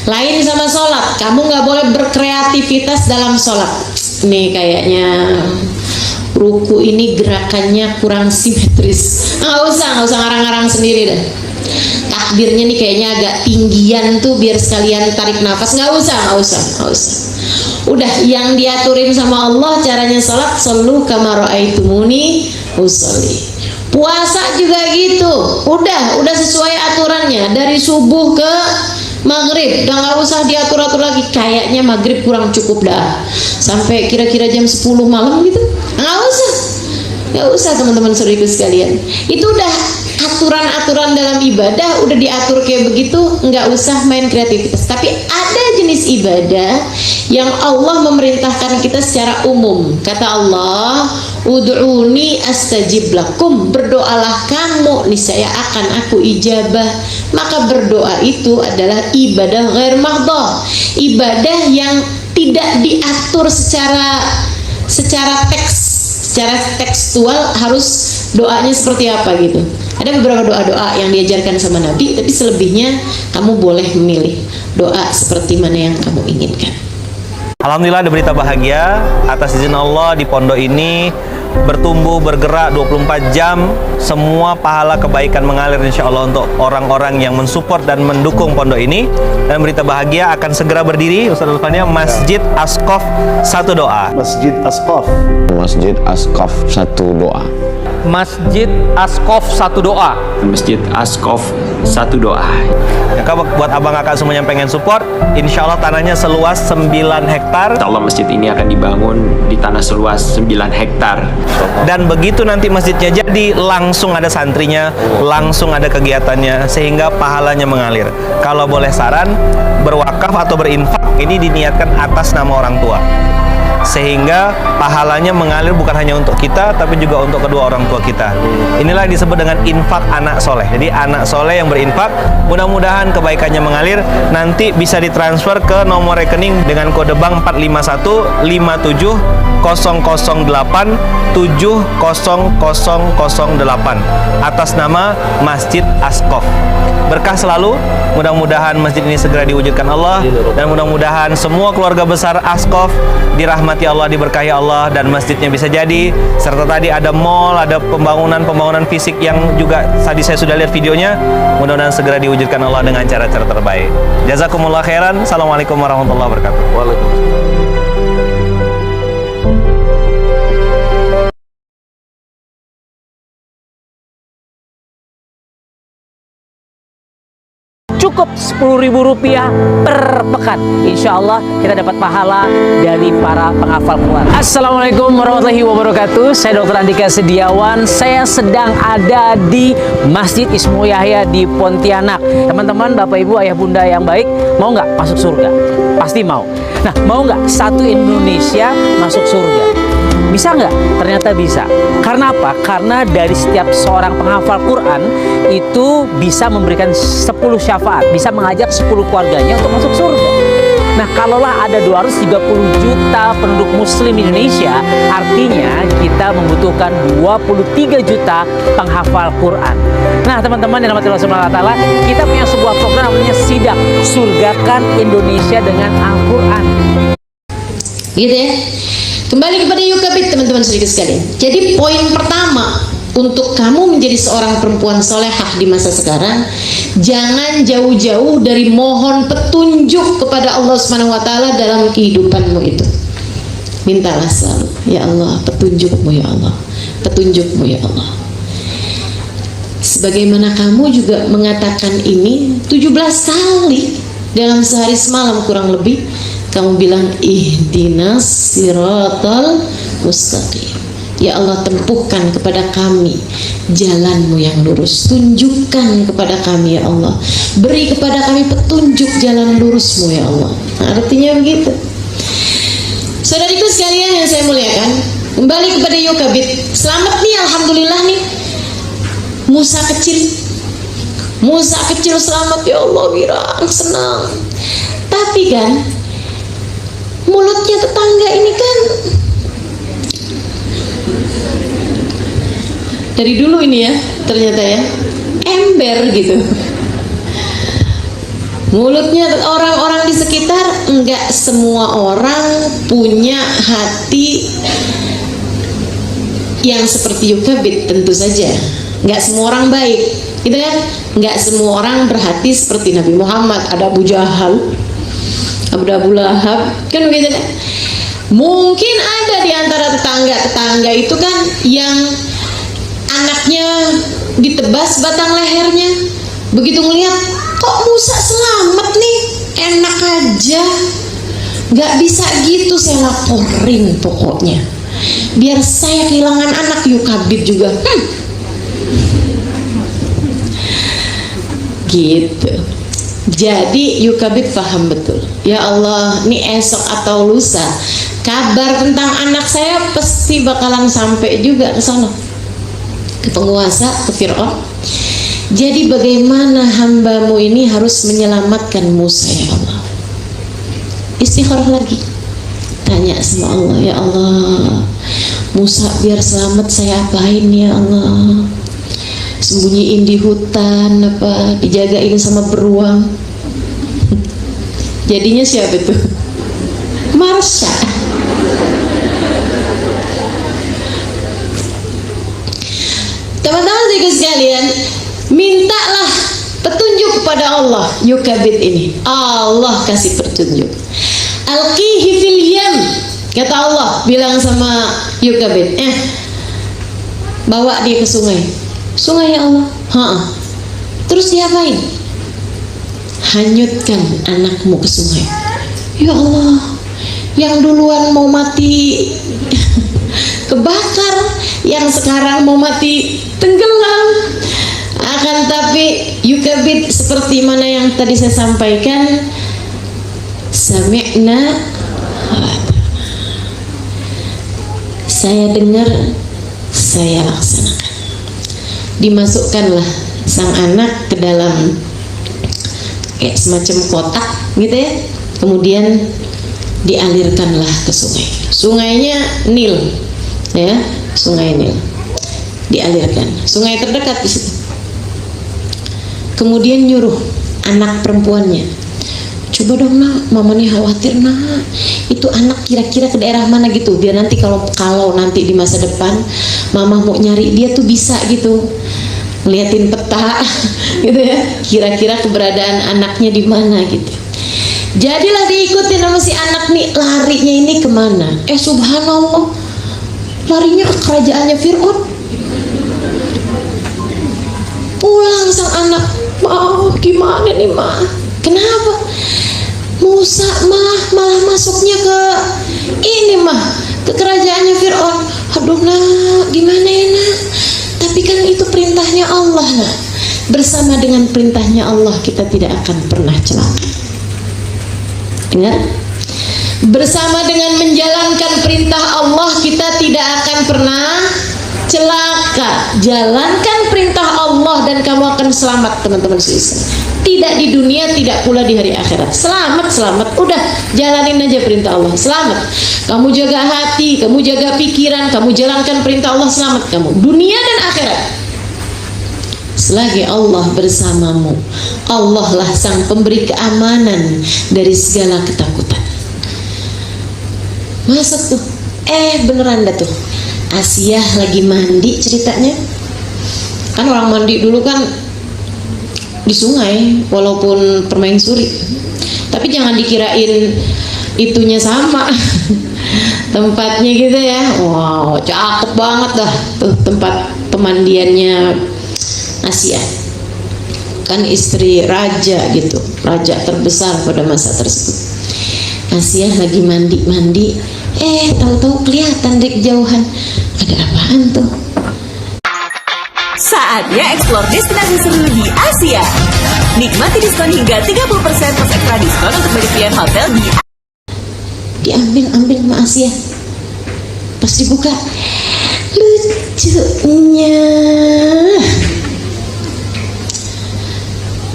Lain sama sholat. Kamu nggak boleh berkreativitas dalam sholat. Nih kayaknya ruku ini gerakannya kurang simetris. Nggak usah ngarang-ngarang sendiri dah. Takbirnya nih kayaknya agak tinggian tuh biar sekalian tarik nafas. Nggak usah. Udah yang diaturin sama Allah caranya sholat, shollu kama ra'aitumuni usolli. Puasa juga gitu. Udah sesuai aturannya dari subuh ke maghrib. Udah nggak usah diatur-atur lagi. Kayaknya maghrib kurang cukup dah. Sampai kira-kira jam 10 malam gitu. Nggak usah teman-teman saudariku sekalian. Itu udah aturan-aturan dalam ibadah udah diatur kayak begitu, nggak usah main kreativitas. Tapi ada jenis ibadah yang Allah memerintahkan kita secara umum. Kata Allah, ud'uni astajib lakum, berdoalah kamu niscaya akan aku ijabah. Maka berdoa itu adalah ibadah ghair mahdhah, ibadah yang tidak diatur secara tekstual harus doanya seperti apa gitu. Ada beberapa doa-doa yang diajarkan sama Nabi, tapi selebihnya kamu boleh memilih doa seperti mana yang kamu inginkan. Alhamdulillah ada berita bahagia atas izin Allah di pondok ini bertumbuh bergerak 24 jam, semua pahala kebaikan mengalir insya Allah untuk orang-orang yang mensupport dan mendukung pondok ini. Dan berita bahagia akan segera berdiri Ustaz Lutfannya Masjid Asqaf Satu Doa. Masjid Asqaf Satu Doa. Masjid Asqaf Satu Doa. Masjid Asqaf Satu Doa. Ya, buat abang kakak semua yang pengen support, insya Allah tanahnya seluas 9 hektar. Insya Allah masjid ini akan dibangun di tanah seluas 9 hektar. Dan begitu nanti masjidnya jadi, langsung ada santrinya, langsung ada kegiatannya, sehingga pahalanya mengalir. Kalau boleh saran, berwakaf atau berinfak ini diniatkan atas nama orang tua, sehingga pahalanya mengalir bukan hanya untuk kita tapi juga untuk kedua orang tua kita. Inilah yang disebut dengan infak anak soleh. Jadi anak soleh yang berinfak, mudah-mudahan kebaikannya mengalir. Nanti bisa ditransfer ke nomor rekening dengan kode bank 4515708700008 atas nama Masjid Asqaf. Berkah selalu, mudah-mudahan masjid ini segera diwujudkan Allah, dan mudah-mudahan semua keluarga besar Asqaf dirahmati Allah, diberkahi Allah, dan masjidnya bisa jadi. Serta tadi ada mall, ada pembangunan fisik yang juga tadi saya sudah lihat videonya. Mudah-mudahan segera diwujudkan Allah dengan cara-cara terbaik. Jazakumullah khairan. Assalamualaikum warahmatullahi wabarakatuh. Waalaikumsalam. Cukup Rp10.000 per pekan. Insya Allah kita dapat pahala dari para penghafal Quran. Assalamualaikum warahmatullahi wabarakatuh. Saya Dr. Andika Sediawan. Saya sedang ada di Masjid Ismu Yahya di Pontianak. Teman-teman, Bapak Ibu, Ayah Bunda yang baik, mau nggak masuk surga? Pasti mau. Nah, mau nggak satu Indonesia masuk surga? Bisa nggak? Ternyata bisa. Karena apa? Karena dari setiap seorang penghafal Quran itu bisa memberikan 10 syafaat, bisa mengajak 10 keluarganya untuk masuk surga. Nah, kalaulah ada 230 juta penduduk muslim Indonesia, artinya kita membutuhkan 23 juta penghafal Quran. Nah, teman-teman yang dirahmati Allah Subhanahu wa taala, kita punya sebuah program namanya Sidak, Surgakan Indonesia dengan Al-Quran. Gitu ya. Kembali kepada Yukabit, teman-teman saudara sekalian. Jadi poin pertama untuk kamu menjadi seorang perempuan solehah di masa sekarang, jangan jauh-jauh dari mohon petunjuk kepada Allah Subhanahu wa taala dalam kehidupanmu itu. Mintalah selalu, ya Allah, petunjukmu ya Allah, petunjukmu ya Allah. Sebagaimana kamu juga mengatakan ini 17 kali dalam sehari semalam kurang lebih. Kamu bilang ihdinas siratal mustaqim. Ya Allah, tempuhkan kepada kami jalanmu yang lurus. Tunjukkan kepada kami ya Allah. Beri kepada kami petunjuk jalan lurusmu ya Allah. Nah, artinya begitu. Saudariku sekalian yang saya muliakan, kembali kepada Yukabid. Selamat nih, alhamdulillah nih. Musa kecil selamat ya Allah, girang, senang. Tapi kan mulutnya tetangga ini kan dari dulu ini ya, ternyata ya ember gitu. Mulutnya orang-orang di sekitar, enggak semua orang punya hati yang seperti Yukabid, tentu saja. Enggak semua orang baik, gitu kan? Enggak semua orang berhati seperti Nabi Muhammad. Ada Abu Jahal, ada Abu Lahab, kan begitu kan? Mungkin ada di antara tetangga itu kan yang anaknya ditebas batang lehernya. Begitu ngeliat, kok Musa selamat nih, enak aja, nggak bisa gitu, saya laporin pokoknya, biar saya kehilangan anak. Yukabid juga gitu. Jadi Yukabid paham betul, ya Allah, ini esok atau lusa kabar tentang anak saya pasti bakalan sampai juga ke sana, ke penguasa, ke Fir'aun. Jadi bagaimana hambamu ini harus menyelamatkan Musa ya Allah. Istikharah lagi, tanya sama Allah, ya Allah, Musa biar selamat saya apain ya Allah? Sembunyiin di hutan apa, dijagain sama beruang? Jadinya siapa tuh? Marsha. Teman-teman sekalian, mintalah petunjuk kepada Allah. Yukabid ini Allah kasih petunjuk. Alqihi fil yam, kata Allah bilang sama Yukabid, bawa dia ke sungai. Sungai ya Allah. Terus diapain? Hanyutkan anakmu ke sungai. Ya Allah, yang duluan mau mati kebakar, yang sekarang mau mati tenggelam. Akan tapi Yukabid seperti mana yang tadi saya sampaikan, sami'na, saya dengar, saya laksanakan. Dimasukkanlah sang anak ke dalam kayak semacam kotak gitu ya, kemudian dialirkanlah ke sungai. Sungainya Nil ya, sungai Nil dialirkan, sungai terdekat di situ. Kemudian nyuruh anak perempuannya, coba dong nak, mama nih khawatir nak, itu anak kira-kira ke daerah mana gitu, biar nanti kalau nanti di masa depan mama mau nyari dia tuh bisa gitu, ngeliatin peta gitu ya, kira-kira keberadaan anaknya di mana gitu. Jadilah diikutin sama si anak nih, larinya ini kemana? Subhanallah, larinya ke kerajaannya Fir'aun. Pulang sang anak, gimana nih mah? Kenapa? Musa malah masuknya ke ini ke kerajaannya Fir'aun. Aduh nak, gimana ya nak? Tapi kan itu perintahnya Allah nak. Bersama dengan perintahnya Allah kita tidak akan pernah celaka. Dengar? Bersama dengan menjalankan perintah Allah kita tidak akan pernah celaka. Jalankan perintah Allah dan kamu akan selamat, teman-teman sekalian. Tidak di dunia, tidak pula di hari akhirat. Selamat. Udah, jalanin aja perintah Allah, selamat. Kamu jaga hati, kamu jaga pikiran, kamu jalankan perintah Allah, selamat kamu dunia dan akhirat. Selagi Allah bersamamu, Allah lah sang pemberi keamanan dari segala ketakutan. Masuk tuh, beneran dah tuh, Asiyah lagi mandi ceritanya. Kan orang mandi dulu kan di sungai, walaupun permaisuri, tapi jangan dikirain itunya sama tempatnya gitu ya. Wow, cakep banget dah tuh tempat pemandiannya Asia, kan istri raja gitu, raja terbesar pada masa tersebut. Asia lagi mandi, tahu-tahu kelihatan dari kejauhan, ada apaan tuh? Saatnya eksplor destinasi seru di Asia. Nikmati diskon hingga 30% plus ekstra diskon untuk banyak pilihan hotel di Diambil sama Asia. Pas dibuka, lucunya,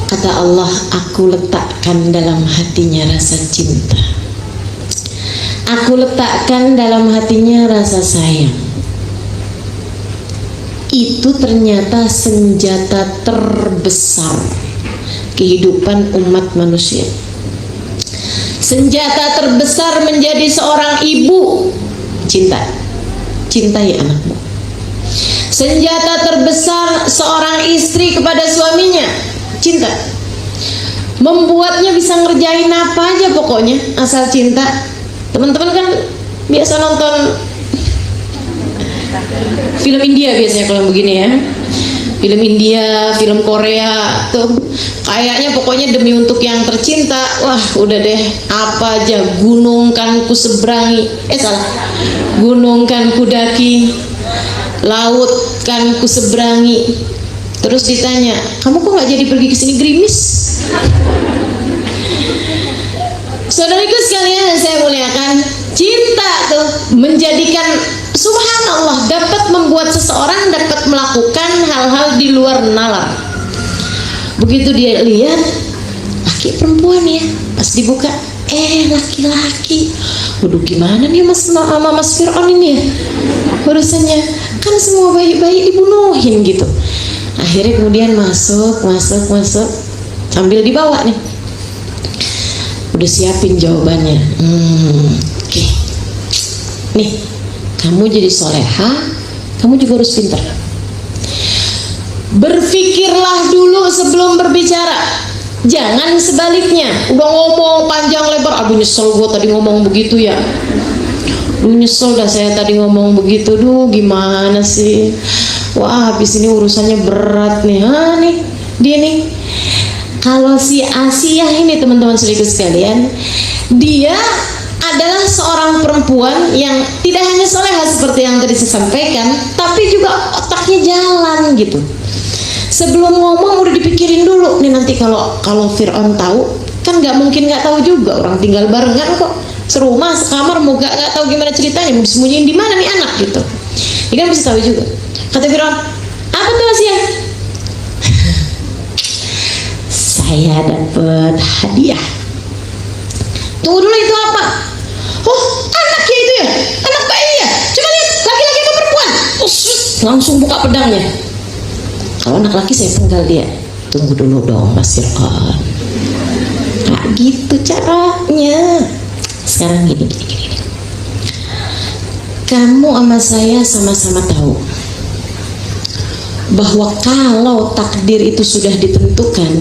kata Allah, aku letakkan dalam hatinya rasa cinta, aku letakkan dalam hatinya rasa sayang. Itu ternyata senjata terbesar kehidupan umat manusia. Senjata terbesar menjadi seorang ibu, cinta. Cintai anakmu. Senjata terbesar seorang istri kepada suaminya, cinta. Membuatnya bisa ngerjain apa aja pokoknya asal cinta. Teman-teman kan biasa nonton film India biasanya kalau begini ya, film India, film Korea tuh kayaknya pokoknya demi untuk yang tercinta, wah udah deh apa aja, gunung kan ku seberangi, gunung kan ku daki, laut kan ku seberangi. Terus ditanya, kamu kok nggak jadi pergi ke sini, gerimis? Saudariku sekalian yang saya muliakan, cinta tuh menjadikan, subhanallah, dapat membuat seseorang dapat melakukan hal-hal di luar nalar. Begitu dia lihat laki perempuan ya, pas dibuka, laki-laki. Waduh, gimana nih Mas Fir'aun ini ya urusannya, kan semua bayi-bayi dibunuhin gitu. Akhirnya kemudian masuk sambil dibawa nih, udah siapin jawabannya. Oke. Nih, kamu jadi soleha, kamu juga harus pintar. Berpikirlah dulu sebelum berbicara, jangan sebaliknya. Udah ngomong panjang lebar, aduh nyesel gue tadi ngomong begitu ya, nyesel dah saya tadi ngomong begitu, gimana sih, wah habis ini urusannya berat nih. Nih dia nih, kalau si Asia ini teman-teman saudaraku sekalian, dia adalah seorang perempuan yang tidak hanya soleha seperti yang tadi saya sampaikan, tapi juga otaknya jalan gitu. Sebelum ngomong udah dipikirin dulu nih, nanti kalau Fir'aun tahu, kan nggak mungkin nggak tahu juga, orang tinggal barengan kok, serumah sekamar, mau nggak tahu gimana ceritanya, mau disembunyiin di mana nih anak gitu. Dia kan bisa tahu juga. Kata Fir'aun, apa tuh Asia? Saya dapat hadiah. Tunggu dulu, itu apa? Oh, anaknya itu ya, anak bayi ya. Coba lihat, laki-laki apa perempuan? Langsung buka pedangnya. Kalau anak laki saya penggal dia. Tunggu dulu dong Mas Fir'aun. Nah gitu caranya. Sekarang gini. Kamu sama saya sama-sama tahu bahwa kalau takdir itu sudah ditentukan,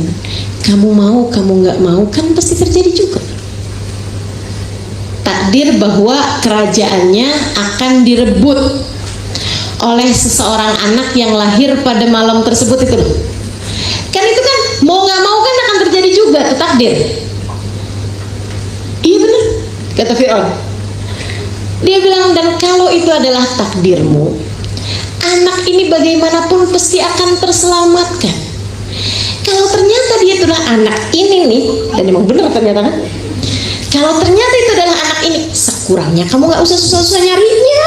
kamu mau, kamu nggak mau, kan pasti terjadi juga. Takdir bahwa kerajaannya akan direbut oleh seseorang anak yang lahir pada malam tersebut itu loh. Kan itu kan mau nggak mau kan akan terjadi juga tuh takdir. Iya benar, kata Fir'aun. Dia bilang, dan kalau itu adalah takdirmu, anak ini bagaimanapun pasti akan terselamatkan. Kalau ternyata dia itulah anak ini nih, dan emang benar ternyata kan, kalau ternyata itu adalah anak ini, sekurangnya kamu nggak usah susah-susah nyarinya.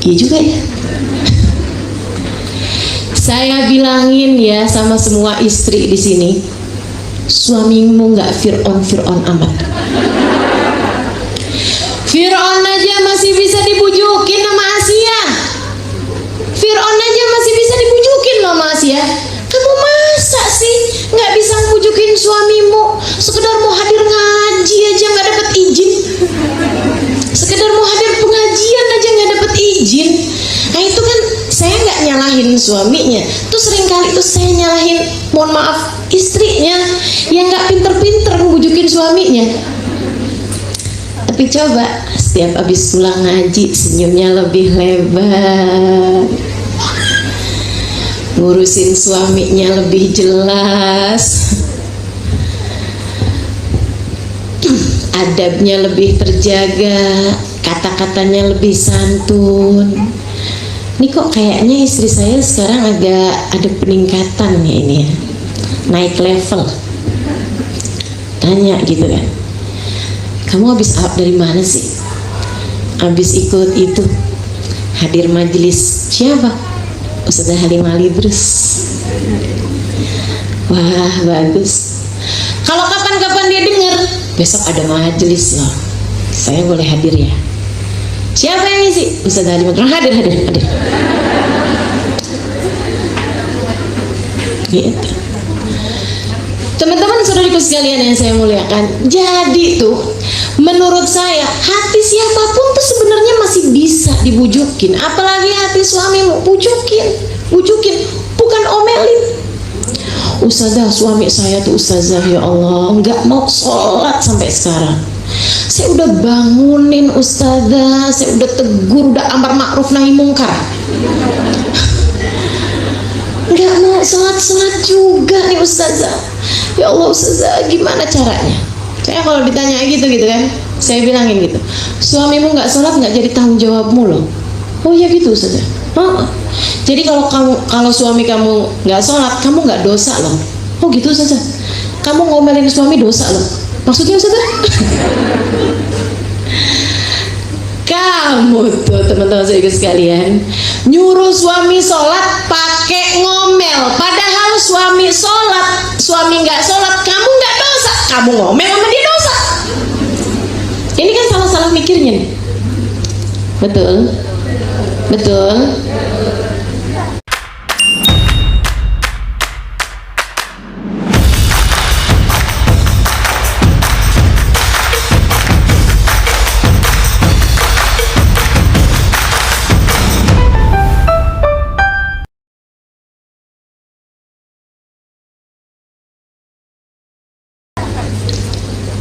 Iya juga ya. Saya bilangin ya sama semua istri di sini, suamimu nggak Fir'aun amat. Fir'aun aja masih bisa dibujukin sama Asia. Fir'aun aja masih bisa dibujukin loh sama Asia. Kamu masa sih nggak bisa bujukin suamimu? Sekedar mau hadir ngaji aja nggak dapat izin. Sekedar mau hadir pengajian aja nggak dapat izin. Nah itu kan saya nggak nyalahin suaminya, tuh seringkali tuh saya nyalahin, mohon maaf, istrinya yang nggak pinter-pinter ngebujukin suaminya. Tapi coba setiap habis pulang ngaji senyumnya lebih lebar. ngurusin suaminya lebih jelas, adabnya lebih terjaga, kata-katanya lebih santun. Ini kok kayaknya istri saya sekarang agak ada peningkatan ya ini ya, naik level. Tanya gitu kan, kamu habis dari mana sih? Habis ikut itu, hadir majelis siapa? Ustazah Halimah Idrus. Wah bagus. Kalau kapan-kapan dia dengar besok ada majelis loh, saya boleh hadir ya? Siapa yang ngisi? Ustazah Halimah. Hadir. Gitu. Teman-teman saudariku sekalian yang saya muliakan, jadi tuh menurut saya hati siapapun tuh sebenarnya masih bisa dibujukin, apalagi hati suamimu. Bujukin, bukan omelin. Ustazah, suami saya tuh ustazah, ya Allah, nggak mau sholat sampai sekarang. Saya udah bangunin ustazah, saya udah tegur, udah amar ma'ruf nahi mungkar, nggak mau sholat juga nih ustazah. Ya Allah ustazah, gimana caranya? Saya kalau ditanya gitu kan, saya bilangin gitu, suamimu nggak sholat nggak jadi tanggung jawabmu loh. Oh ya gitu ustazah. Jadi kalau suami kamu nggak sholat, kamu nggak dosa loh. Oh gitu ustazah. Kamu ngomelin suami dosa loh. Maksudnya ustazah? Kamu tuh teman-teman saya sekalian nyuruh suami sholat pakai ngomel, padahal suami sholat, suami nggak sholat, kamu nggak dosa, kamu ngomel sama dia dosa. Ini kan salah-salah mikirnya nih. Betul.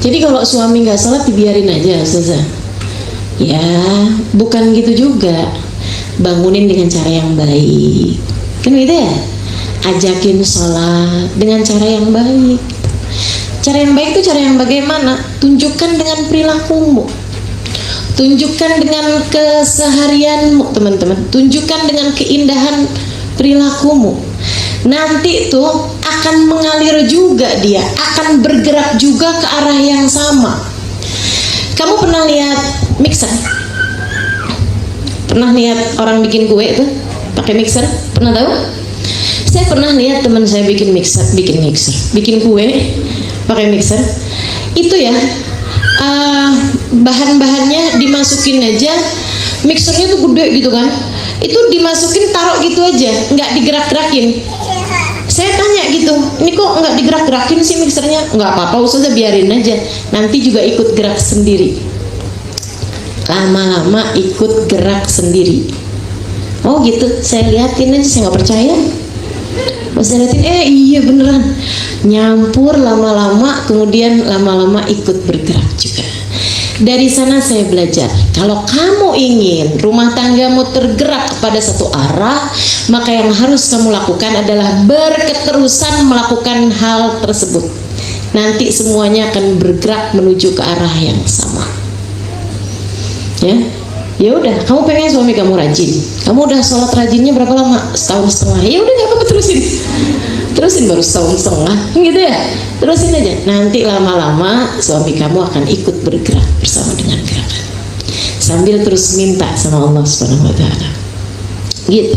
Jadi kalau suami nggak sholat dibiarin aja, ustazah? Ya, bukan gitu juga. Bangunin dengan cara yang baik, kan gitu ya? Ajakin sholat dengan cara yang baik. Cara yang baik itu cara yang bagaimana? Tunjukkan dengan perilakumu, tunjukkan dengan keseharianmu, teman-teman. Tunjukkan dengan keindahan perilakumu. Nanti tuh akan mengalir juga, dia akan bergerak juga ke arah yang sama. Kamu pernah lihat mixer? Pernah lihat orang bikin kue tuh pakai mixer? Pernah tahu? Saya pernah lihat teman saya bikin kue pakai mixer. Itu ya, bahan-bahannya dimasukin aja, mixernya tuh gede gitu kan, itu dimasukin taruh gitu aja, nggak digerak-gerakin. Saya tanya gitu, ini kok nggak digerak-gerakin sih mixernya? Nggak apa-apa ustazah, biarin aja, nanti juga ikut gerak sendiri. Lama-lama ikut gerak sendiri. Oh gitu, saya liatin aja, saya nggak percaya. Pas saya liatin, iya beneran, nyampur lama-lama, kemudian lama-lama ikut bergerak juga. Dari sana saya belajar, kalau kamu ingin rumah tanggamu tergerak pada satu arah, maka yang harus kamu lakukan adalah berketerusan melakukan hal tersebut. Nanti semuanya akan bergerak menuju ke arah yang sama. Ya udah, kamu pengen suami kamu rajin, kamu udah sholat rajinnya berapa lama? Setahun setengah. Ya udah, nggak apa-apa, terusin baru setahun setengah, gitu ya. Terusin aja. Nanti lama-lama suami kamu akan ikut bergerak bersama dengan gerakan, sambil terus minta sama Allah Subhanahu Wa Taala. Gitu.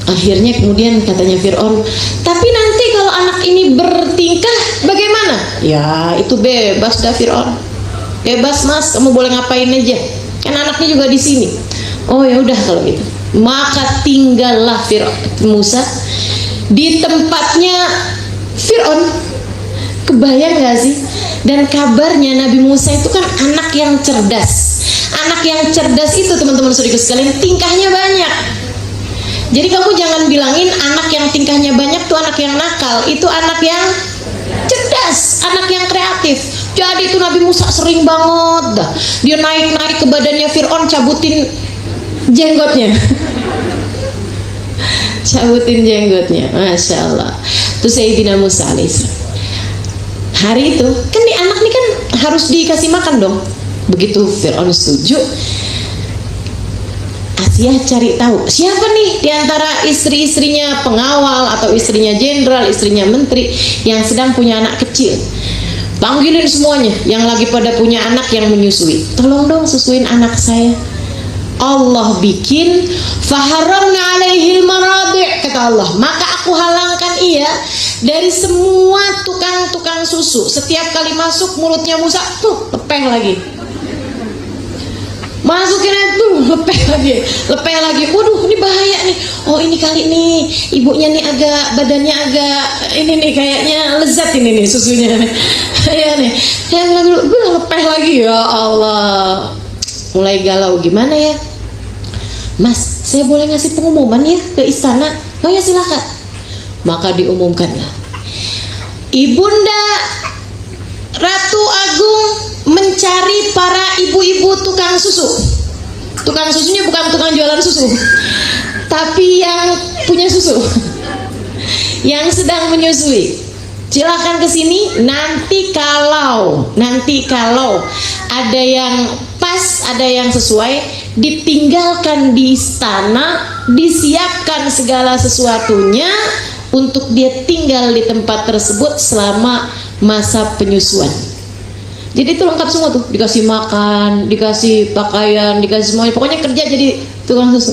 Akhirnya kemudian katanya Fir'aun, tapi nanti kalau anak ini bertingkah bagaimana? Ya itu bebas dah Fir'aun. Bebas mas, kamu boleh ngapain aja, kan anaknya juga di sini. Oh ya udah kalau gitu, maka tinggallah Musa di tempatnya Fir'aun. Kebayang gak sih? Dan kabarnya Nabi Musa itu kan anak yang cerdas. Anak yang cerdas itu teman-teman saudaraku sekalian tingkahnya banyak. Jadi kamu jangan bilangin anak yang tingkahnya banyak tuh anak yang nakal. Itu anak yang cerdas, anak yang kreatif. Jadi itu Nabi Musa sering banget dah, dia naik-naik ke badannya Fir'aun, cabutin jenggotnya. cabutin jenggotnya, masya Allah. Itu Sayyidina Musa alaihissalam. Hari itu kan nih anak nih kan harus dikasih makan dong. Begitu Fir'aun setuju, Asia cari tahu siapa nih diantara istri-istrinya pengawal atau istrinya jenderal, istrinya menteri yang sedang punya anak kecil. Panggilin semuanya yang lagi pada punya anak yang menyusui. Tolong dong susuin anak saya. Allah bikin faharamna alaihil maradi', kata Allah, maka aku halangkan ia dari semua tukang-tukang susu. Setiap kali masuk mulutnya Musa lepeh lagi, masukin itu lepeh lagi. Waduh, ini bahaya nih. Oh, ini kali nih ibunya nih agak badannya agak ini nih kayaknya lezat ini nih susunya nih. Ya nih, yang lagi lepeh lagi. Ya Allah, mulai galau. Gimana ya, Mas, saya boleh ngasih pengumuman ya ke istana? Oh ya, silakan. Maka diumumkanlah, Ibunda Ratu Agung mencari para ibu-ibu tukang susu. Tukang susunya bukan tukang jualan susu, tapi yang punya susu, yang sedang menyusui. Silakan ke sini. Nanti kalau ada yang pas, ada yang sesuai, ditinggalkan di istana, disiapkan segala sesuatunya untuk dia tinggal di tempat tersebut selama masa penyusuan. Jadi itu lengkap semua tuh, dikasih makan, dikasih pakaian, dikasih semuanya, pokoknya kerja jadi tukang susu.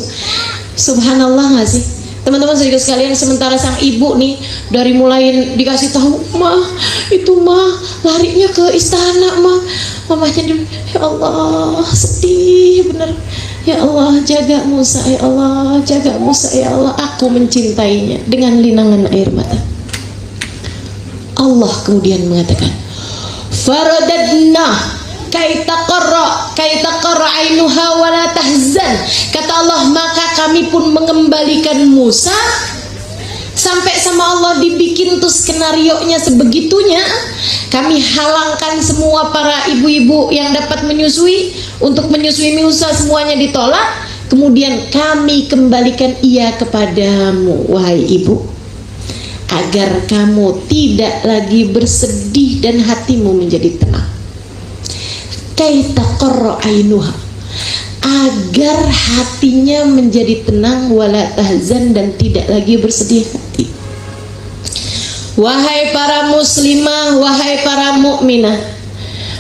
Subhanallah nggak sih teman-teman saudara sekalian? Sementara sang ibu nih dari mulai dikasih tahu, mah itu mah larinya ke istana mah, mamanya ya Allah sedih bener. Ya Allah, jaga Musa, ya Allah, jaga Musa, ya Allah, aku mencintainya dengan linangan air mata. Allah kemudian mengatakan, faradadna kaitaqarra ainuha wa la tahzan. Kata Allah, maka kami pun mengembalikan Musa sampai sama Allah dibikin tuh skenarionya sebegitunya. Kami halangkan semua para ibu-ibu yang dapat menyusui untuk menyusui Musa, semuanya ditolak. Kemudian kami kembalikan ia kepadamu, wahai ibu, agar kamu tidak lagi bersedih dan hatimu menjadi tenang. Kaitaqarra ainuha, agar hatinya menjadi tenang, wala tahzan, dan tidak lagi bersedih hati. Wahai para muslimah, wahai para mukminah,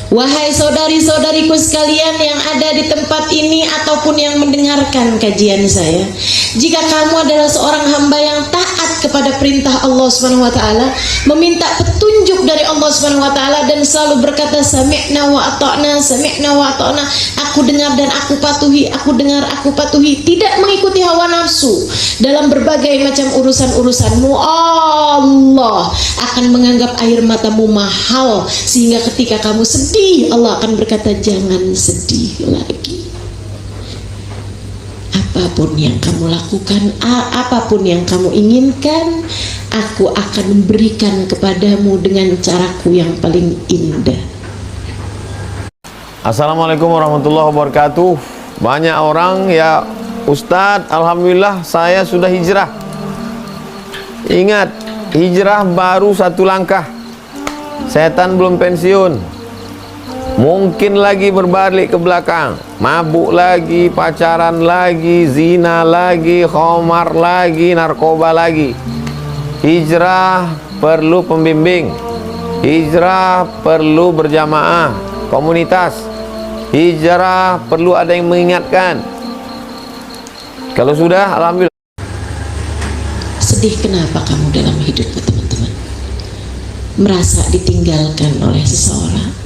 wahai saudari-saudariku sekalian yang ada di tempat ini ataupun yang mendengarkan kajian saya, jika kamu adalah seorang hamba yang taat kepada perintah Allah Subhanahu wa taala, meminta petunjuk dari Allah Subhanahu wa taala dan selalu berkata sami'na wa ata'na, sami'na wa ata'na, aku dengar dan aku patuhi, aku dengar, aku patuhi, tidak mengikuti hawa nafsu dalam berbagai macam urusan-urusanmu. Allah akan menganggap air matamu mahal, sehingga ketika kamu sedih, Allah akan berkata jangan sedih lagi. Apapun yang kamu lakukan, apapun yang kamu inginkan, aku akan memberikan kepadamu dengan caraku yang paling indah. Assalamualaikum warahmatullahi wabarakatuh. Banyak orang ya, Ustadz, alhamdulillah saya sudah hijrah. Ingat, hijrah baru satu langkah. Setan belum pensiun. Mungkin lagi berbalik ke belakang, mabuk lagi, pacaran lagi, zina lagi, khamar lagi, narkoba lagi. Hijrah perlu pembimbing, hijrah perlu berjamaah, komunitas. Hijrah perlu ada yang mengingatkan. Kalau sudah, alhamdulillah. Sedih kenapa kamu dalam hidupmu, teman-teman? Merasa ditinggalkan oleh seseorang.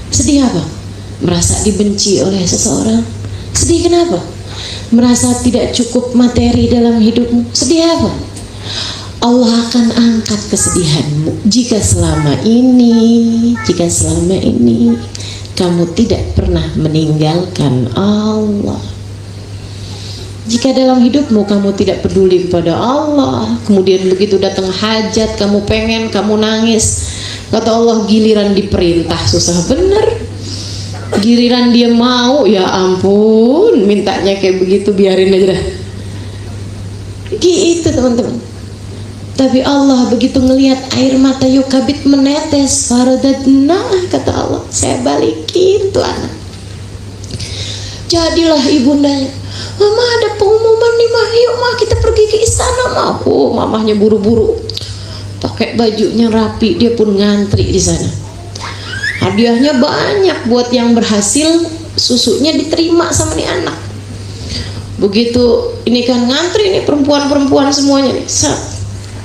Sedih apa? Merasa dibenci oleh seseorang. Sedih kenapa? Merasa tidak cukup materi dalam hidupmu. Sedih apa? Allah akan angkat kesedihanmu jika selama ini kamu tidak pernah meninggalkan Allah. Jika dalam hidupmu kamu tidak peduli kepada Allah, kemudian begitu datang hajat, kamu pengen, kamu nangis, kata Allah, giliran diperintah susah bener, giliran dia mau, ya ampun, mintanya kayak begitu, biarin aja dah. Gitu teman-teman. Tapi Allah begitu ngelihat air mata Yukabid menetes, faradadnah, kata Allah, saya balikin tuh anak. Jadilah ibundanya, mama ada pengumuman nih mah, yuk mah kita pergi ke istana mah. Oh, mamahnya buru-buru, pakai bajunya rapi, dia pun ngantri di sana. Hadiahnya banyak buat yang berhasil, susunya diterima sama nih anak. Begitu ini kan ngantri nih perempuan-perempuan semuanya nih,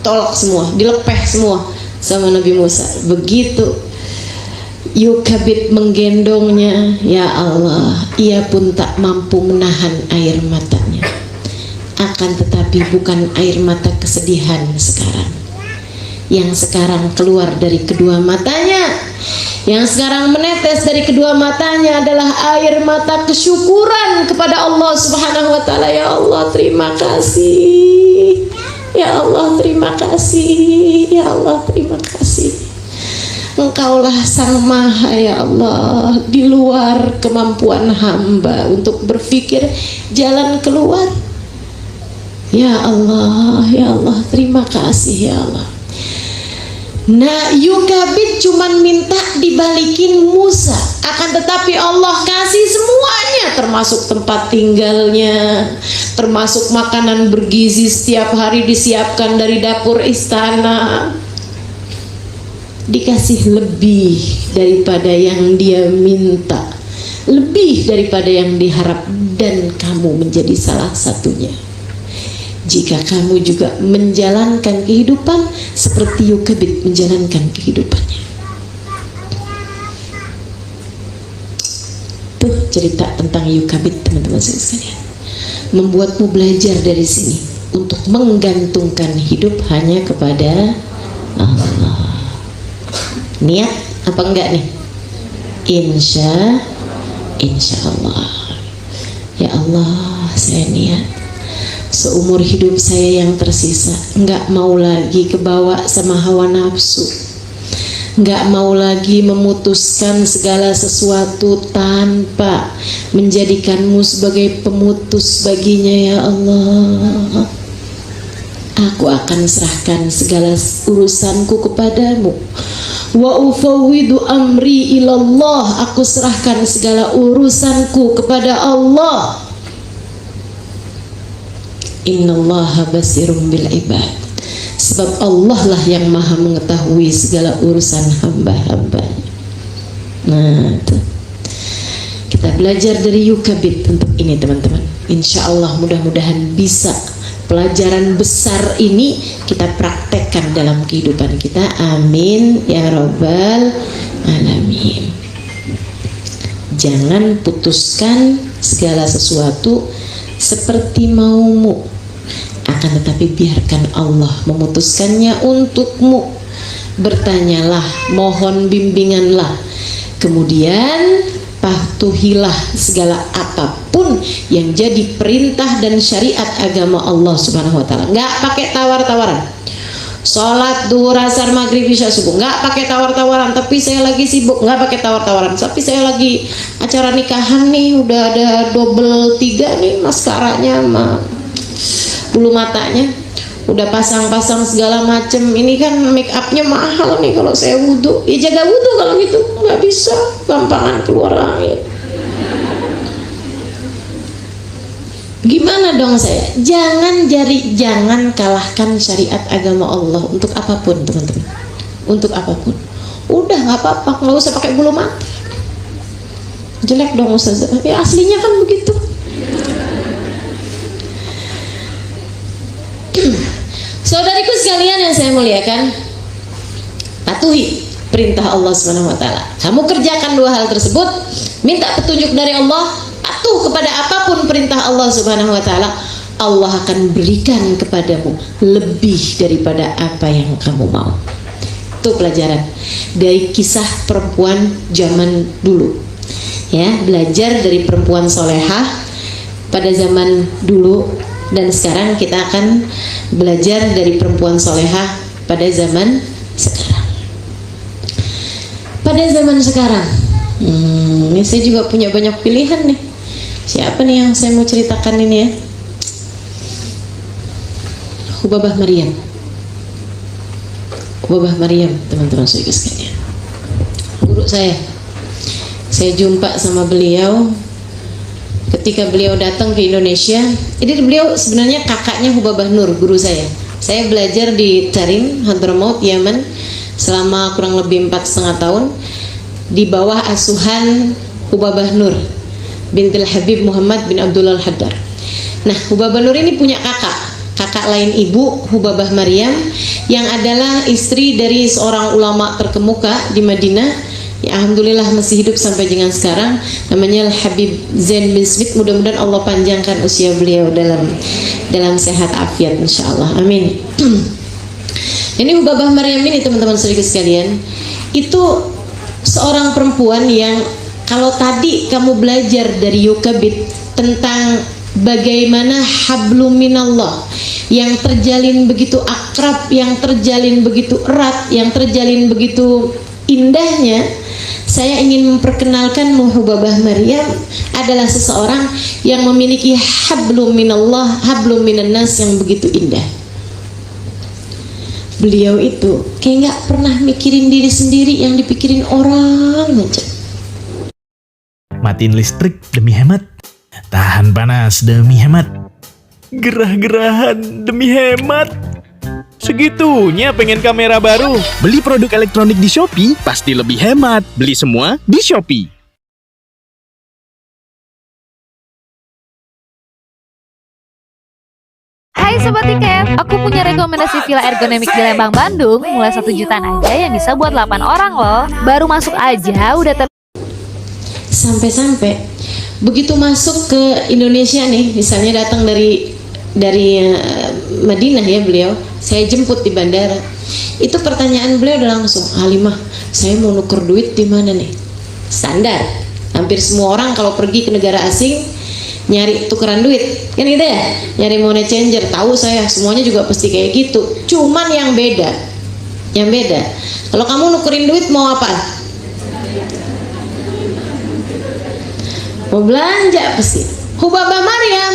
tolak semua, dilepeh semua sama Nabi Musa. Begitu Yukabid menggendongnya, ya Allah, ia pun tak mampu menahan air matanya. Akan tetapi bukan air mata kesedihan sekarang. Yang sekarang keluar dari kedua matanya, yang sekarang menetes dari kedua matanya adalah air mata kesyukuran kepada Allah Subhanahu wa taala. Ya Allah, terima kasih. Ya Allah, terima kasih. Ya Allah, terima kasih. Engkaulah Sang Maha, ya Allah, di luar kemampuan hamba untuk berpikir jalan keluar. Ya Allah, ya Allah, terima kasih ya Allah. Nah, Yukabid cuman minta dibalikin Musa, akan tetapi Allah kasih semuanya, termasuk tempat tinggalnya, termasuk makanan bergizi setiap hari disiapkan dari dapur istana. Dikasih lebih daripada yang dia minta, lebih daripada yang diharap, dan kamu menjadi salah satunya. Jika kamu juga menjalankan kehidupan seperti Yukabid menjalankan kehidupannya. Tuh cerita tentang Yukabid, teman-teman sekalian, membuatmu belajar dari sini untuk menggantungkan hidup hanya kepada Allah. Niat apa enggak nih? Insya Allah. Ya Allah, saya niat seumur hidup saya yang tersisa nggak mau lagi kebawa sama hawa nafsu, nggak mau lagi memutuskan segala sesuatu tanpa menjadikanmu sebagai pemutus baginya. Ya Allah, aku akan serahkan segala urusanku kepadamu. Wa ufawwidu amri ilallah, aku serahkan segala urusanku kepada Allah. Innallaha basirum bil ibad, sebab Allah lah yang maha mengetahui segala urusan hamba-hambanya. Nah, tuh. Kita belajar dari Yukabid untuk ini teman-teman. Insya Allah mudah-mudahan bisa pelajaran besar ini kita praktekkan dalam kehidupan kita. Amin ya rabbal alamin. Jangan putuskan segala sesuatu seperti maumu, akan tetapi biarkan Allah memutuskannya untukmu. Bertanyalah, mohon bimbinganlah, kemudian patuhilah segala apapun yang jadi perintah dan syariat agama Allah Subhanahu wa taala. Nggak pakai tawar-tawaran. Sholat duhur, asar, maghrib, isya, subuh, nggak pakai tawar-tawaran. Tapi saya lagi sibuk, nggak pakai tawar-tawaran. Tapi saya lagi acara nikahan nih, udah ada double 3 nih maskaranya sama bulu matanya, udah pasang-pasang segala macem. Ini kan make upnya mahal nih. Kalau saya wudhu, ya jaga wudhu kalau gitu. Nggak bisa, gampangan keluar angin. Gimana dong saya? Jangan kalahkan syariat agama Allah untuk apapun teman-teman. Untuk apapun. Udah nggak apa-apa, nggak usah pakai bulu mata. Jelek dong Ustazah. Ya aslinya kan begitu. Saudariku sekalian yang saya muliakan, patuhi perintah Allah Subhanahu wa taala. Kamu kerjakan 2 hal tersebut, minta petunjuk dari Allah, patuh kepada apapun perintah Allah Subhanahu wa taala, Allah akan berikan kepadamu lebih daripada apa yang kamu mau. Itu pelajaran dari kisah perempuan zaman dulu. Ya, belajar dari perempuan solehah pada zaman dulu, dan sekarang kita akan belajar dari perempuan solehah pada zaman sekarang. Pada zaman sekarang, ini saya juga punya banyak pilihan nih. Siapa nih yang saya mau ceritakan ini ya? Hubabah Maryam. Hubabah Maryam, teman-teman sekalian. Guru saya jumpa sama beliau ketika beliau datang ke Indonesia. Jadi beliau sebenarnya kakaknya Hubabah Nur, guru saya. Saya belajar di Tarim, Hadramaut, Yaman selama kurang lebih 4,5 tahun di bawah asuhan Hubabah Nur bintil Habib Muhammad bin Abdullah Al-Haddar. Nah, Hubabah Nur ini punya kakak lain ibu, Hubabah Maryam, yang adalah istri dari seorang ulama terkemuka di Madinah, ya alhamdulillah masih hidup sampai dengan sekarang, namanya Habib Zain bin Smith. Mudah-mudahan Allah panjangkan usia beliau dalam sehat afiat insyaallah, amin. Ini Hubabah Maryam ini, teman-teman sedikit sekalian, itu seorang perempuan yang kalau tadi kamu belajar dari Yukabit tentang bagaimana hablum minallah yang terjalin begitu akrab, yang terjalin begitu erat, yang terjalin begitu indahnya, saya ingin memperkenalkan Hubabah Maryam adalah seseorang yang memiliki hablum minallah, hablum minannas yang begitu indah. Beliau itu kayak nggak pernah mikirin diri sendiri, yang dipikirin orang aja. Matiin listrik demi hemat, tahan panas demi hemat, gerah-gerahan demi hemat. Segitunya pengen kamera baru. Beli produk elektronik di Shopee pasti lebih hemat. Beli semua di Shopee. Hai Sobat Tiket, aku punya rekomendasi villa ergonomik di Lembang, Bandung. Mulai 1 jutaan aja yang bisa buat 8 orang loh. Baru masuk aja udah Sampai-sampai begitu masuk ke Indonesia nih, misalnya datang dari Madinah ya beliau, saya jemput di bandara. Itu pertanyaan beliau udah langsung, Halimah, saya mau nuker duit di mana nih? Standar, hampir semua orang kalau pergi ke negara asing nyari tukeran duit, kan gitu ya, nyari money changer. Tahu saya, semuanya juga pasti kayak gitu. Cuman yang beda, kalau kamu nukerin duit mau apa? Mau belanja pasti. Hubabah Maryam,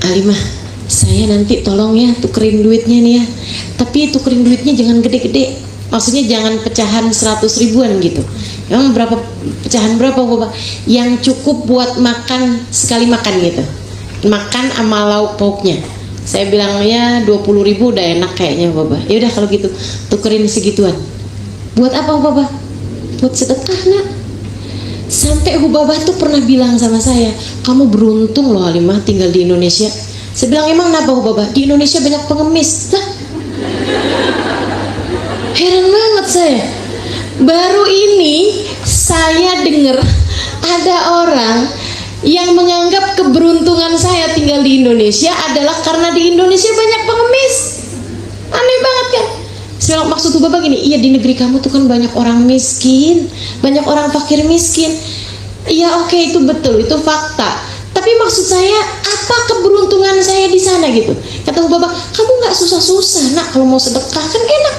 Halimah, saya nanti tolong ya tukerin duitnya nih ya, tapi tukerin duitnya jangan gede-gede, maksudnya jangan pecahan 100 ribuan gitu. Emang berapa pecahan berapa Bapak? Yang cukup buat makan sekali makan gitu, makan sama lauk pauknya. Saya bilang ya 20 ribu udah enak kayaknya Bapak. Ya udah kalau gitu tukerin segituan. Buat apa Bapak? Buat sedekah nak. Sampai Hubabah tuh pernah bilang sama saya, kamu beruntung loh Halimah tinggal di Indonesia. Saya bilang emang kenapa Hubabah? Di Indonesia banyak pengemis. Lah, heran banget saya. Baru ini saya dengar ada orang yang menganggap keberuntungan saya tinggal di Indonesia adalah karena di Indonesia banyak pengemis. Aneh banget kan? Saya maksud Hubabah gini, iya di negeri kamu tuh kan banyak orang miskin, banyak orang fakir miskin. Iya oke, itu betul, itu fakta. Tapi maksud saya, apa keberuntungan saya di sana gitu? Kata Hubabah, kamu nggak susah-susah nak, kalau mau sedekah kan enak.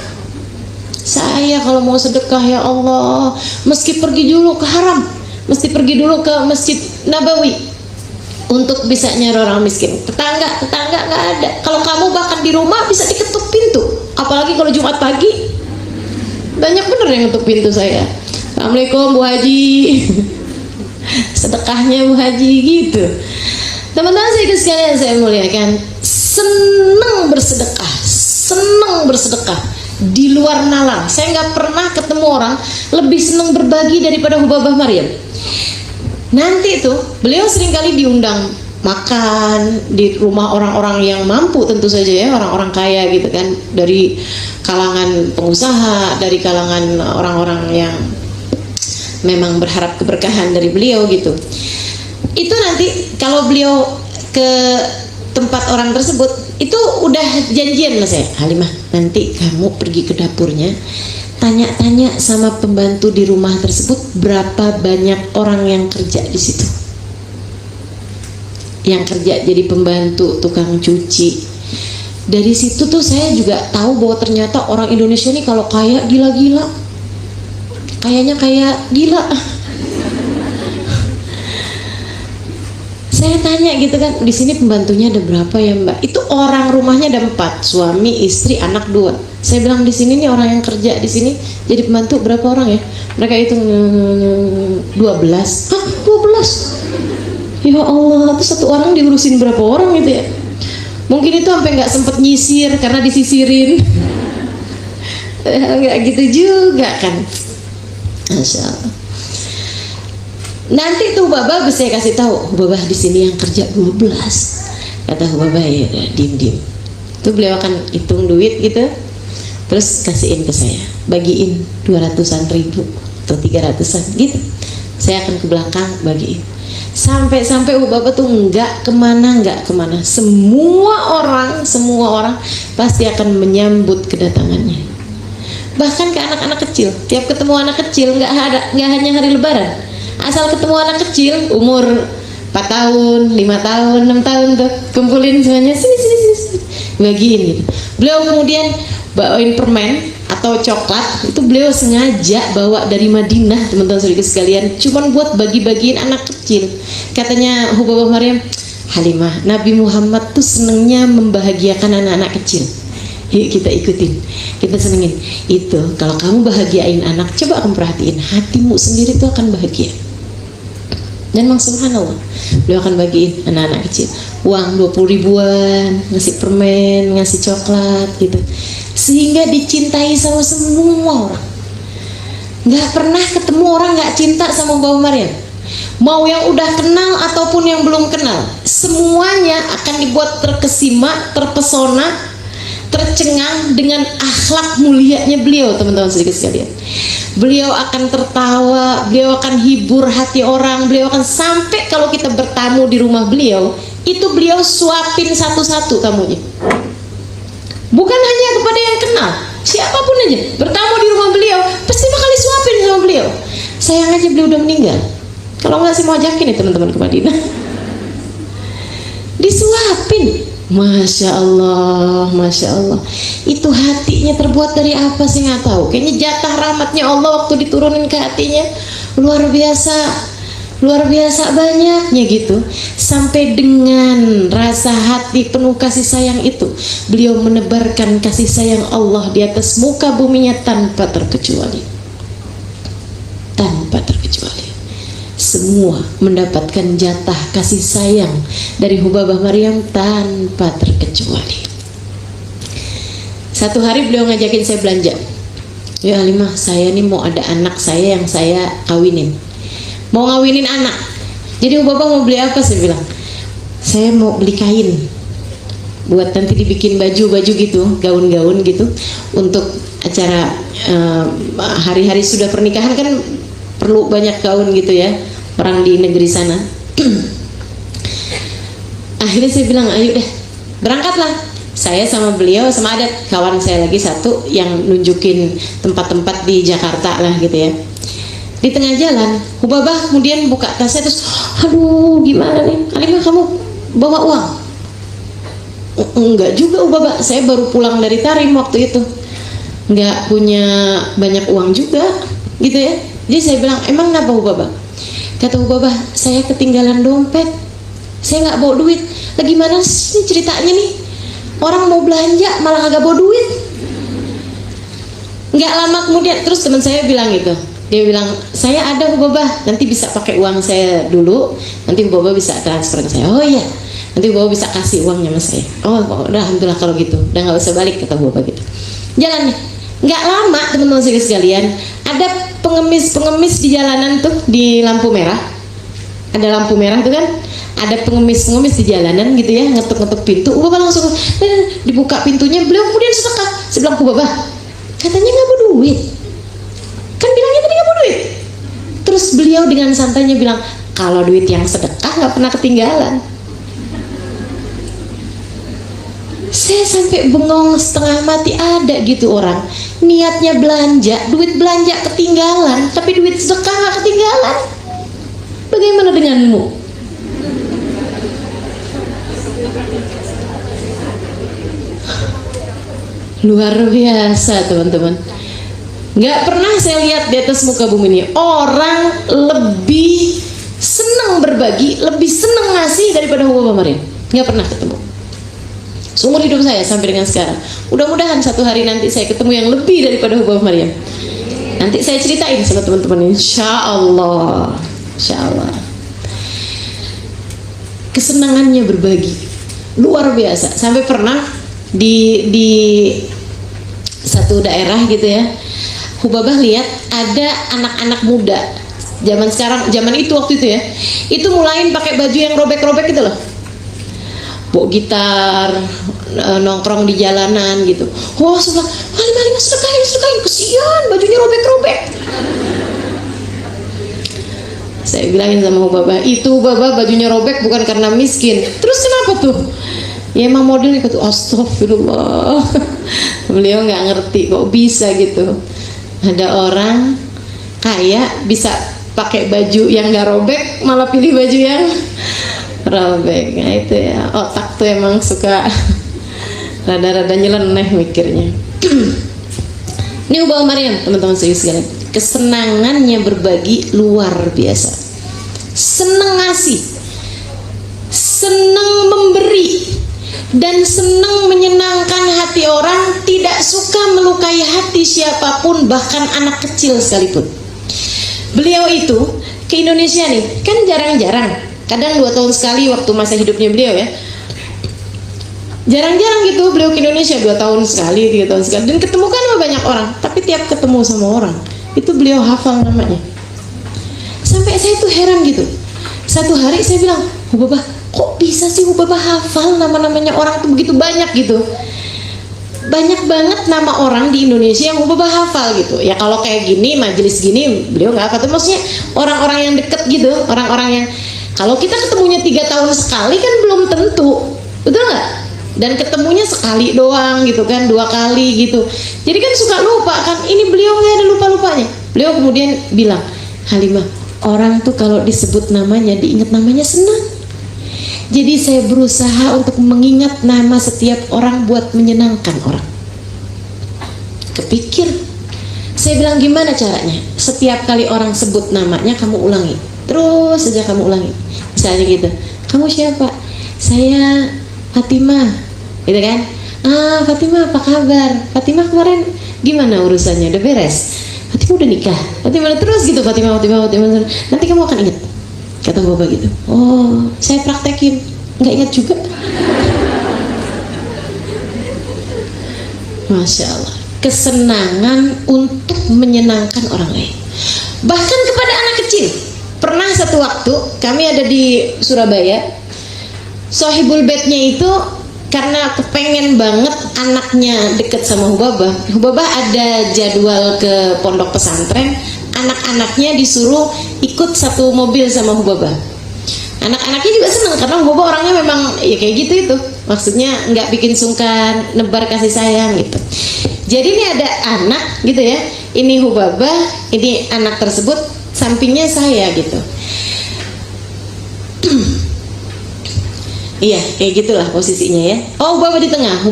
Saya kalau mau sedekah ya Allah, meski pergi dulu ke haram, mesti pergi dulu ke Masjid Nabawi untuk bisa nyari orang miskin. Tetangga nggak ada. Kalau kamu bahkan di rumah bisa diketuk pintu, apalagi kalau Jumat pagi, banyak bener yang ngetuk pintu saya. Assalamualaikum Bu Haji, sedekahnya Bu Haji gitu. Teman-teman sekalian saya muliakan, senang bersedekah di luar nalar. Saya nggak pernah ketemu orang lebih senang berbagi daripada Hubabah Maryam. Nanti tuh beliau seringkali diundang makan di rumah orang-orang yang mampu, tentu saja ya, orang-orang kaya gitu kan, dari kalangan pengusaha, dari kalangan orang-orang yang memang berharap keberkahan dari beliau gitu. Itu nanti kalau beliau ke tempat orang tersebut, itu udah janjian mas saya, Halimah nanti kamu pergi ke dapurnya, tanya-tanya sama pembantu di rumah tersebut berapa banyak orang yang kerja di situ, yang kerja jadi pembantu, tukang cuci. Dari situ tuh saya juga tahu bahwa ternyata orang Indonesia ini kalau kaya gila-gila, kayaknya kayak gila. Saya tanya gitu kan, di sini pembantunya ada berapa ya Mbak? Itu orang rumahnya ada 4, suami, istri, anak 2. Saya bilang di sini nih orang yang kerja di sini jadi pembantu berapa orang ya? Mereka itu 12. Hah, 12? Ya Allah, itu satu orang diurusin berapa orang gitu ya? Mungkin itu sampai nggak sempet nyisir karena disisirin. Nggak gitu juga kan? Masya Allah. Nanti tuh Babah saya kasih tahu, Babah di sini yang kerja 12. Kata Babah ya, diem. Tuh beliau akan hitung duit gitu, terus kasihin ke saya, bagiin 200-an ribu atau 300-an gitu. Saya akan ke belakang bagiin. Sampai Babah tuh nggak kemana. Semua orang pasti akan menyambut kedatangannya. Bahkan ke anak-anak kecil, tiap ketemu anak kecil nggak hanya hari Lebaran. Asal ketemu anak kecil umur 4 tahun, 5 tahun, 6 tahun tuh kumpulin semuanya sini bagiin gitu. Beliau kemudian bawain permen atau coklat, itu beliau sengaja bawa dari Madinah, teman-teman saudara sekalian, cuman buat bagi-bagiin anak kecil. Katanya Hubabah Maryam, Halimah, Nabi Muhammad tuh senengnya membahagiakan anak-anak kecil. Yuk kita ikutin, kita senengin itu. Kalau kamu bahagiain anak, coba kamu perhatiin, hatimu sendiri tuh akan bahagia. Dan memang subhanallah, beliau akan bagiin anak-anak kecil uang 20 ribuan, ngasih permen, ngasih coklat gitu, sehingga dicintai sama semua orang. Nggak pernah ketemu orang nggak cinta sama Mbak Maryam. Mau yang udah kenal ataupun yang belum kenal, semuanya akan dibuat terkesima, terpesona, tercengang dengan akhlak mulianya beliau, teman-teman sedikit sekalian. Beliau akan tertawa, beliau akan hibur hati orang, beliau akan sampai kalau kita bertamu di rumah beliau, itu beliau suapin satu-satu tamunya. Bukan hanya kepada yang kenal, siapapun aja bertamu di rumah beliau pasti bakal disuapin sama beliau. Sayang aja beliau udah meninggal. Kalau nggak sih mau ajakin nih teman-teman ke Madinah. Disuapin. Masya Allah. Itu hatinya terbuat dari apa sih nggak tahu. Kayaknya jatah rahmatnya Allah waktu diturunin ke hatinya luar biasa banyaknya gitu. Sampai dengan rasa hati penuh kasih sayang itu, beliau menebarkan kasih sayang Allah di atas muka buminya tanpa terkecuali. Semua mendapatkan jatah kasih sayang dari Hubabah Maryam tanpa terkecuali. Satu hari beliau ngajakin saya belanja. Ya Halimah, saya nih mau ada anak saya yang saya kawinin, mau ngawinin anak. Jadi Hubabah mau beli apa? Saya bilang, saya mau beli kain buat nanti dibikin baju gitu, gaun-gaun gitu untuk acara hari-hari sudah pernikahan kan perlu banyak gaun gitu ya, orang di negeri sana. Akhirnya saya bilang, ayo deh berangkatlah. Saya sama beliau sama ada kawan saya lagi satu yang nunjukin tempat-tempat di Jakarta lah gitu ya. Di tengah jalan Hubabah kemudian buka tasnya terus, aduh gimana nih Halimah, kamu bawa uang? Enggak juga Hubabah, saya baru pulang dari Tarim waktu itu, nggak punya banyak uang juga gitu ya. Jadi saya bilang, emang kenapa Hubabah? Kata Hubabah, saya ketinggalan dompet, saya nggak bawa duit. Lah gimana sih ceritanya nih? Orang mau belanja malah kagak bawa duit. Nggak lama kemudian terus teman saya bilang gitu, dia bilang, saya ada Hubabah, nanti bisa pakai uang saya dulu, nanti Hubabah bisa transfer ke saya. Oh iya, nanti Hubabah bisa kasih uangnya sama saya. Oh udah alhamdulillah kalau gitu, udah nggak usah balik, kata Hubabah gitu. Jalan nih. Nggak lama teman-teman sekalian, ada pengemis di jalanan tuh, di lampu merah, ada lampu merah tuh kan, ada pengemis di jalanan gitu ya, ngetuk pintu. Hubabah langsung dibuka pintunya, beliau kemudian sedekah. Saya bilang, Hubabah, katanya nggak bawa duit, kan bilangnya tadi nggak bawa duit. Terus beliau dengan santainya bilang, kalau duit yang sedekah nggak pernah ketinggalan. Saya sampai bengong setengah mati, ada gitu orang niatnya belanja, duit belanja ketinggalan, tapi duit sedekah nggak ketinggalan. Bagaimana denganmu? Luar biasa teman-teman. Nggak pernah saya lihat di atas muka bumi ini orang lebih senang berbagi berbagi, lebih seneng ngasih daripada Hubabah Maryam. Nggak pernah ketemu seumur hidup saya sampai dengan sekarang. Mudah-mudahan satu hari nanti saya ketemu yang lebih daripada Hubabah Maryam. Nanti saya ceritain sama teman-teman, insya Allah. Insya Allah. Kesenangannya berbagi luar biasa. Sampai pernah di satu daerah gitu ya, Hubabah lihat ada anak-anak muda zaman sekarang, zaman itu waktu itu ya, itu mulain pakai baju yang robek-robek gitu loh, bawa gitar, nongkrong di jalanan gitu. Wah, suka, Halimah sedekahin, kesian bajunya robek-robek. Saya bilangin sama Hubabah, itu Hubabah bajunya robek bukan karena miskin. Terus kenapa tuh? Ya emang modelnya tuh. Astagfirullah. Beliau nggak ngerti kok bisa gitu. Ada orang kaya bisa pakai baju yang nggak robek, malah pilih baju yang robek. Nah itu ya, otak tuh emang suka rada-rada nyeleneh mikirnya. Ini Hubabah Maryam, teman-teman sekalian, kesenangannya berbagi luar biasa, seneng ngasih, seneng memberi, dan senang menyenangkan hati orang, tidak suka melukai hati siapapun, bahkan anak kecil sekalipun. Beliau itu ke Indonesia nih, kan jarang-jarang, kadang 2 tahun sekali waktu masa hidupnya beliau ya, jarang-jarang gitu beliau ke Indonesia, 2 tahun sekali, 3 tahun sekali, dan ketemu kan sama banyak orang, tapi tiap ketemu sama orang itu beliau hafal namanya. Sampai saya tuh heran gitu. Satu hari saya bilang, Hubabah, kok bisa sih Hubabah hafal nama-namanya orang tuh begitu banyak gitu? Banyak banget nama orang di Indonesia yang Hubabah hafal gitu. Ya kalau kayak gini, majelis gini, beliau nggak hafal. Maksudnya orang-orang yang deket gitu, orang-orang yang kalau kita ketemunya 3 tahun sekali kan belum tentu, betul nggak? Dan ketemunya sekali doang gitu kan, 2 kali gitu. Jadi kan suka lupa kan. Ini beliau nggak ada lupa-lupanya. Beliau kemudian bilang, Halimah, orang tuh kalau disebut namanya, diingat namanya senang. Jadi saya berusaha untuk mengingat nama setiap orang buat menyenangkan orang. Kepikir, saya bilang gimana caranya? Setiap kali orang sebut namanya kamu ulangi, terus saja kamu ulangi. Misalnya gitu, kamu siapa? Saya Fatimah, gitu kan? Ah, Fatimah apa kabar? Fatimah kemarin gimana urusannya? Udah beres? Fatimah udah nikah? Fatimah terus gitu, Fatimah. Nanti kamu akan ingat. Kata Bapak gitu. Oh, saya praktekin, nggak ingat juga. Masya Allah, kesenangan untuk menyenangkan orang lain, bahkan kepada anak kecil. Pernah satu waktu kami ada di Surabaya, sohibul bednya itu karena kepengen banget anaknya deket sama Hubabah. Hubabah ada jadwal ke pondok pesantren, anak-anaknya disuruh ikut satu mobil sama Hubabah. Anak-anaknya juga seneng karena Hubabah orangnya memang ya kayak gitu itu, maksudnya nggak bikin sungkan, nebar kasih sayang gitu. Jadi ini ada anak gitu ya, ini Hubabah, ini anak tersebut, sampingnya saya gitu. Iya, kayak gitulah posisinya ya. Oh, Hubabah di tengah,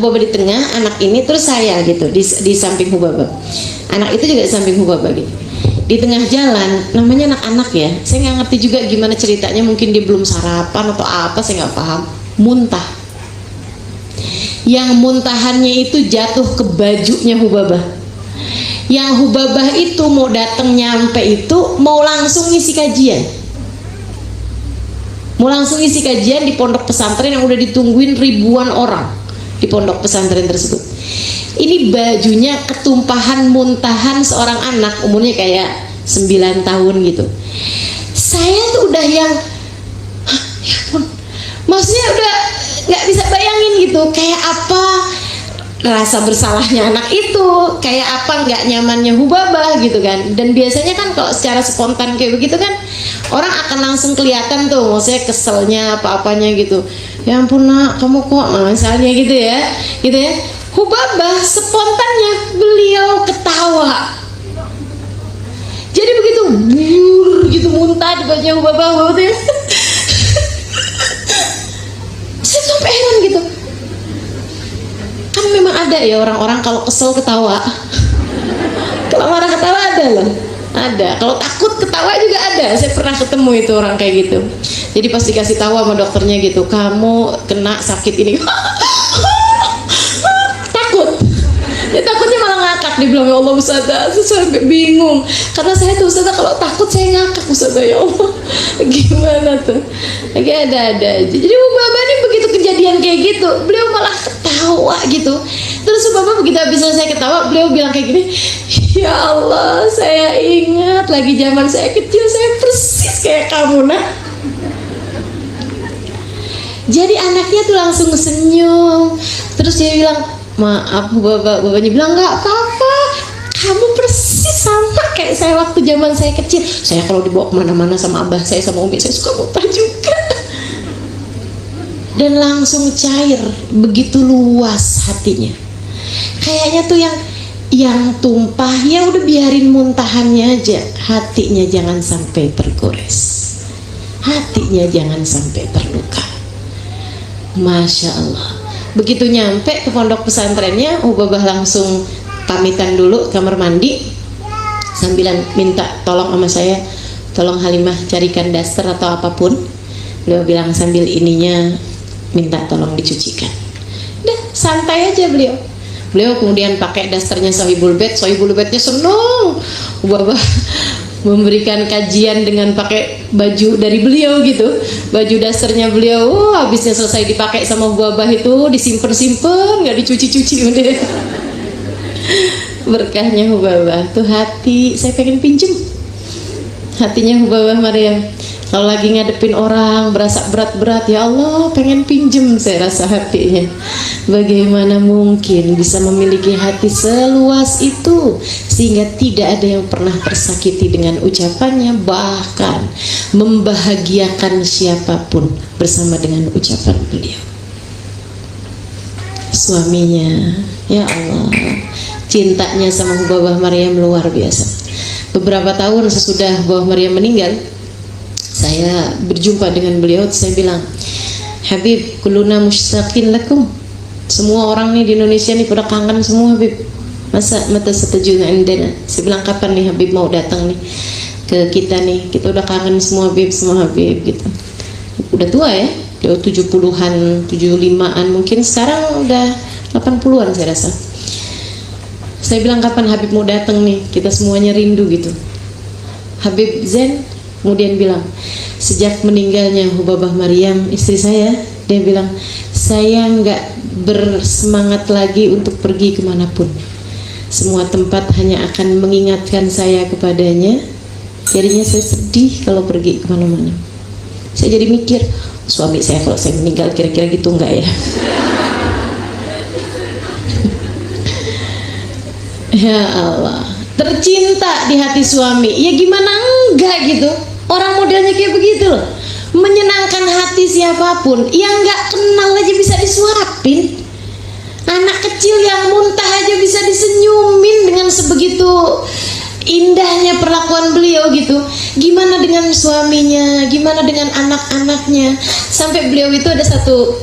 anak ini, terus saya gitu di samping Hubabah. Anak itu juga di samping Hubabah gitu. Di tengah jalan, namanya anak-anak ya, saya nggak ngerti juga gimana ceritanya, mungkin dia belum sarapan atau apa, saya nggak paham. Muntah. Yang muntahannya itu jatuh ke bajunya Hubabah. Yang Hubabah itu mau datang nyampe itu mau langsung ngisi kajian. Mau langsung isi kajian di pondok pesantren yang udah ditungguin ribuan orang di pondok pesantren tersebut. Ini bajunya ketumpahan muntahan seorang anak umurnya kayak 9 tahun gitu. Saya tuh udah yang, ya ampun, maksudnya udah nggak bisa bayangin gitu, kayak apa rasa bersalahnya anak itu, kayak apa nggak nyamannya Hubabah gitu kan. Dan biasanya kan kalau secara spontan kayak begitu kan orang akan langsung kelihatan tuh, maksudnya keselnya apa-apanya gitu. Ya ampun nak, kamu kok, nah, misalnya gitu ya. Hubabah spontannya beliau ketawa. Jadi begitu gitu muntah di bajunya Hubabah gitu ya. Saya sampai heran gitu. Kan memang ada ya orang-orang kalau kesel ketawa. Kalau marah ketawa ada loh. Ada. Kalau takut ketawa juga ada. Saya pernah ketemu itu orang kayak gitu. Jadi pas dikasih tahu sama dokternya gitu, kamu kena sakit ini. Takut. Ya takutnya malah ngakak, dia bilang ya Allah Ustazah, saya sampai bingung karena saya tuh Ustazah kalau takut saya ngakak Ustazah, ya Allah gimana tuh, lagi ada aja. Jadi Baba nih begitu kejadian kayak gitu beliau malah ketawa gitu. Terus Baba begitu habis saya ketawa beliau bilang kayak gini, ya Allah saya ingat lagi zaman saya kecil saya persis kayak kamu nak. Jadi anaknya tuh langsung senyum. Terus dia bilang, maaf bapaknya bilang nggak apa-apa, kamu persis sama kayak saya waktu zaman saya kecil. Saya kalau dibawa kemana-mana sama abah saya sama umi saya suka muntah juga. Dan langsung cair, begitu luas hatinya. Kayaknya tuh yang tumpah ya udah biarin muntahannya aja, hatinya jangan sampai tergores, hatinya jangan sampai terluka. Masya Allah. Begitu nyampe ke pondok pesantrennya, Babah langsung pamitan dulu kamar mandi sambilan minta tolong sama saya, tolong Halimah carikan daster atau apapun. Beliau bilang sambil ininya minta tolong dicucikan. Udah santai aja beliau. Beliau kemudian pakai dasternya Sohibul Bednya seneng. Babah memberikan kajian dengan pakai baju dari beliau gitu, baju dasternya beliau. Habisnya selesai dipakai sama Babah itu disimpan nggak dicuci-cuci udah. Berkahnya Babah tuh hati, saya pengen pinjem hatinya Babah Maryam. Kalau lagi ngadepin orang berasa berat-berat, ya Allah pengen pinjem saya rasa hatinya. Bagaimana mungkin bisa memiliki hati seluas itu sehingga tidak ada yang pernah tersakiti dengan ucapannya, bahkan membahagiakan siapapun bersama dengan ucapan beliau. Suaminya, ya Allah, cintanya sama Babah Maryam luar biasa. Beberapa tahun sesudah Babah Maryam meninggal, saya berjumpa dengan beliau. Saya bilang, Habib, kuluna mushtaqin lakum. Semua orang nih di Indonesia nih pada kangen semua Habib. Masa mata setuju indana. Saya bilang, kapan nih Habib mau datang nih ke kita nih? Kita udah kangen semua Habib, semua Habib gitu. Udah tua ya, dia 70-an, 75-an mungkin, sekarang udah 80-an saya rasa. Saya bilang, kapan Habib mau datang nih? Kita semuanya rindu gitu. Habib Zen kemudian bilang, sejak meninggalnya Babah Maryam istri saya, dia bilang, saya nggak bersemangat lagi untuk pergi kemanapun. Semua tempat hanya akan mengingatkan saya kepadanya. Jadinya saya sedih kalau pergi kemana-mana. Saya jadi mikir, suami saya kalau saya meninggal kira-kira gitu nggak ya? Ya Allah, tercinta di hati suami, ya gimana enggak gitu. Orang modelnya kayak begitu loh, menyenangkan hati siapapun, yang nggak kenal aja bisa disuapin. Anak kecil yang muntah aja bisa disenyumin dengan sebegitu indahnya perlakuan beliau gitu. Gimana dengan suaminya, gimana dengan anak-anaknya, sampai beliau itu ada satu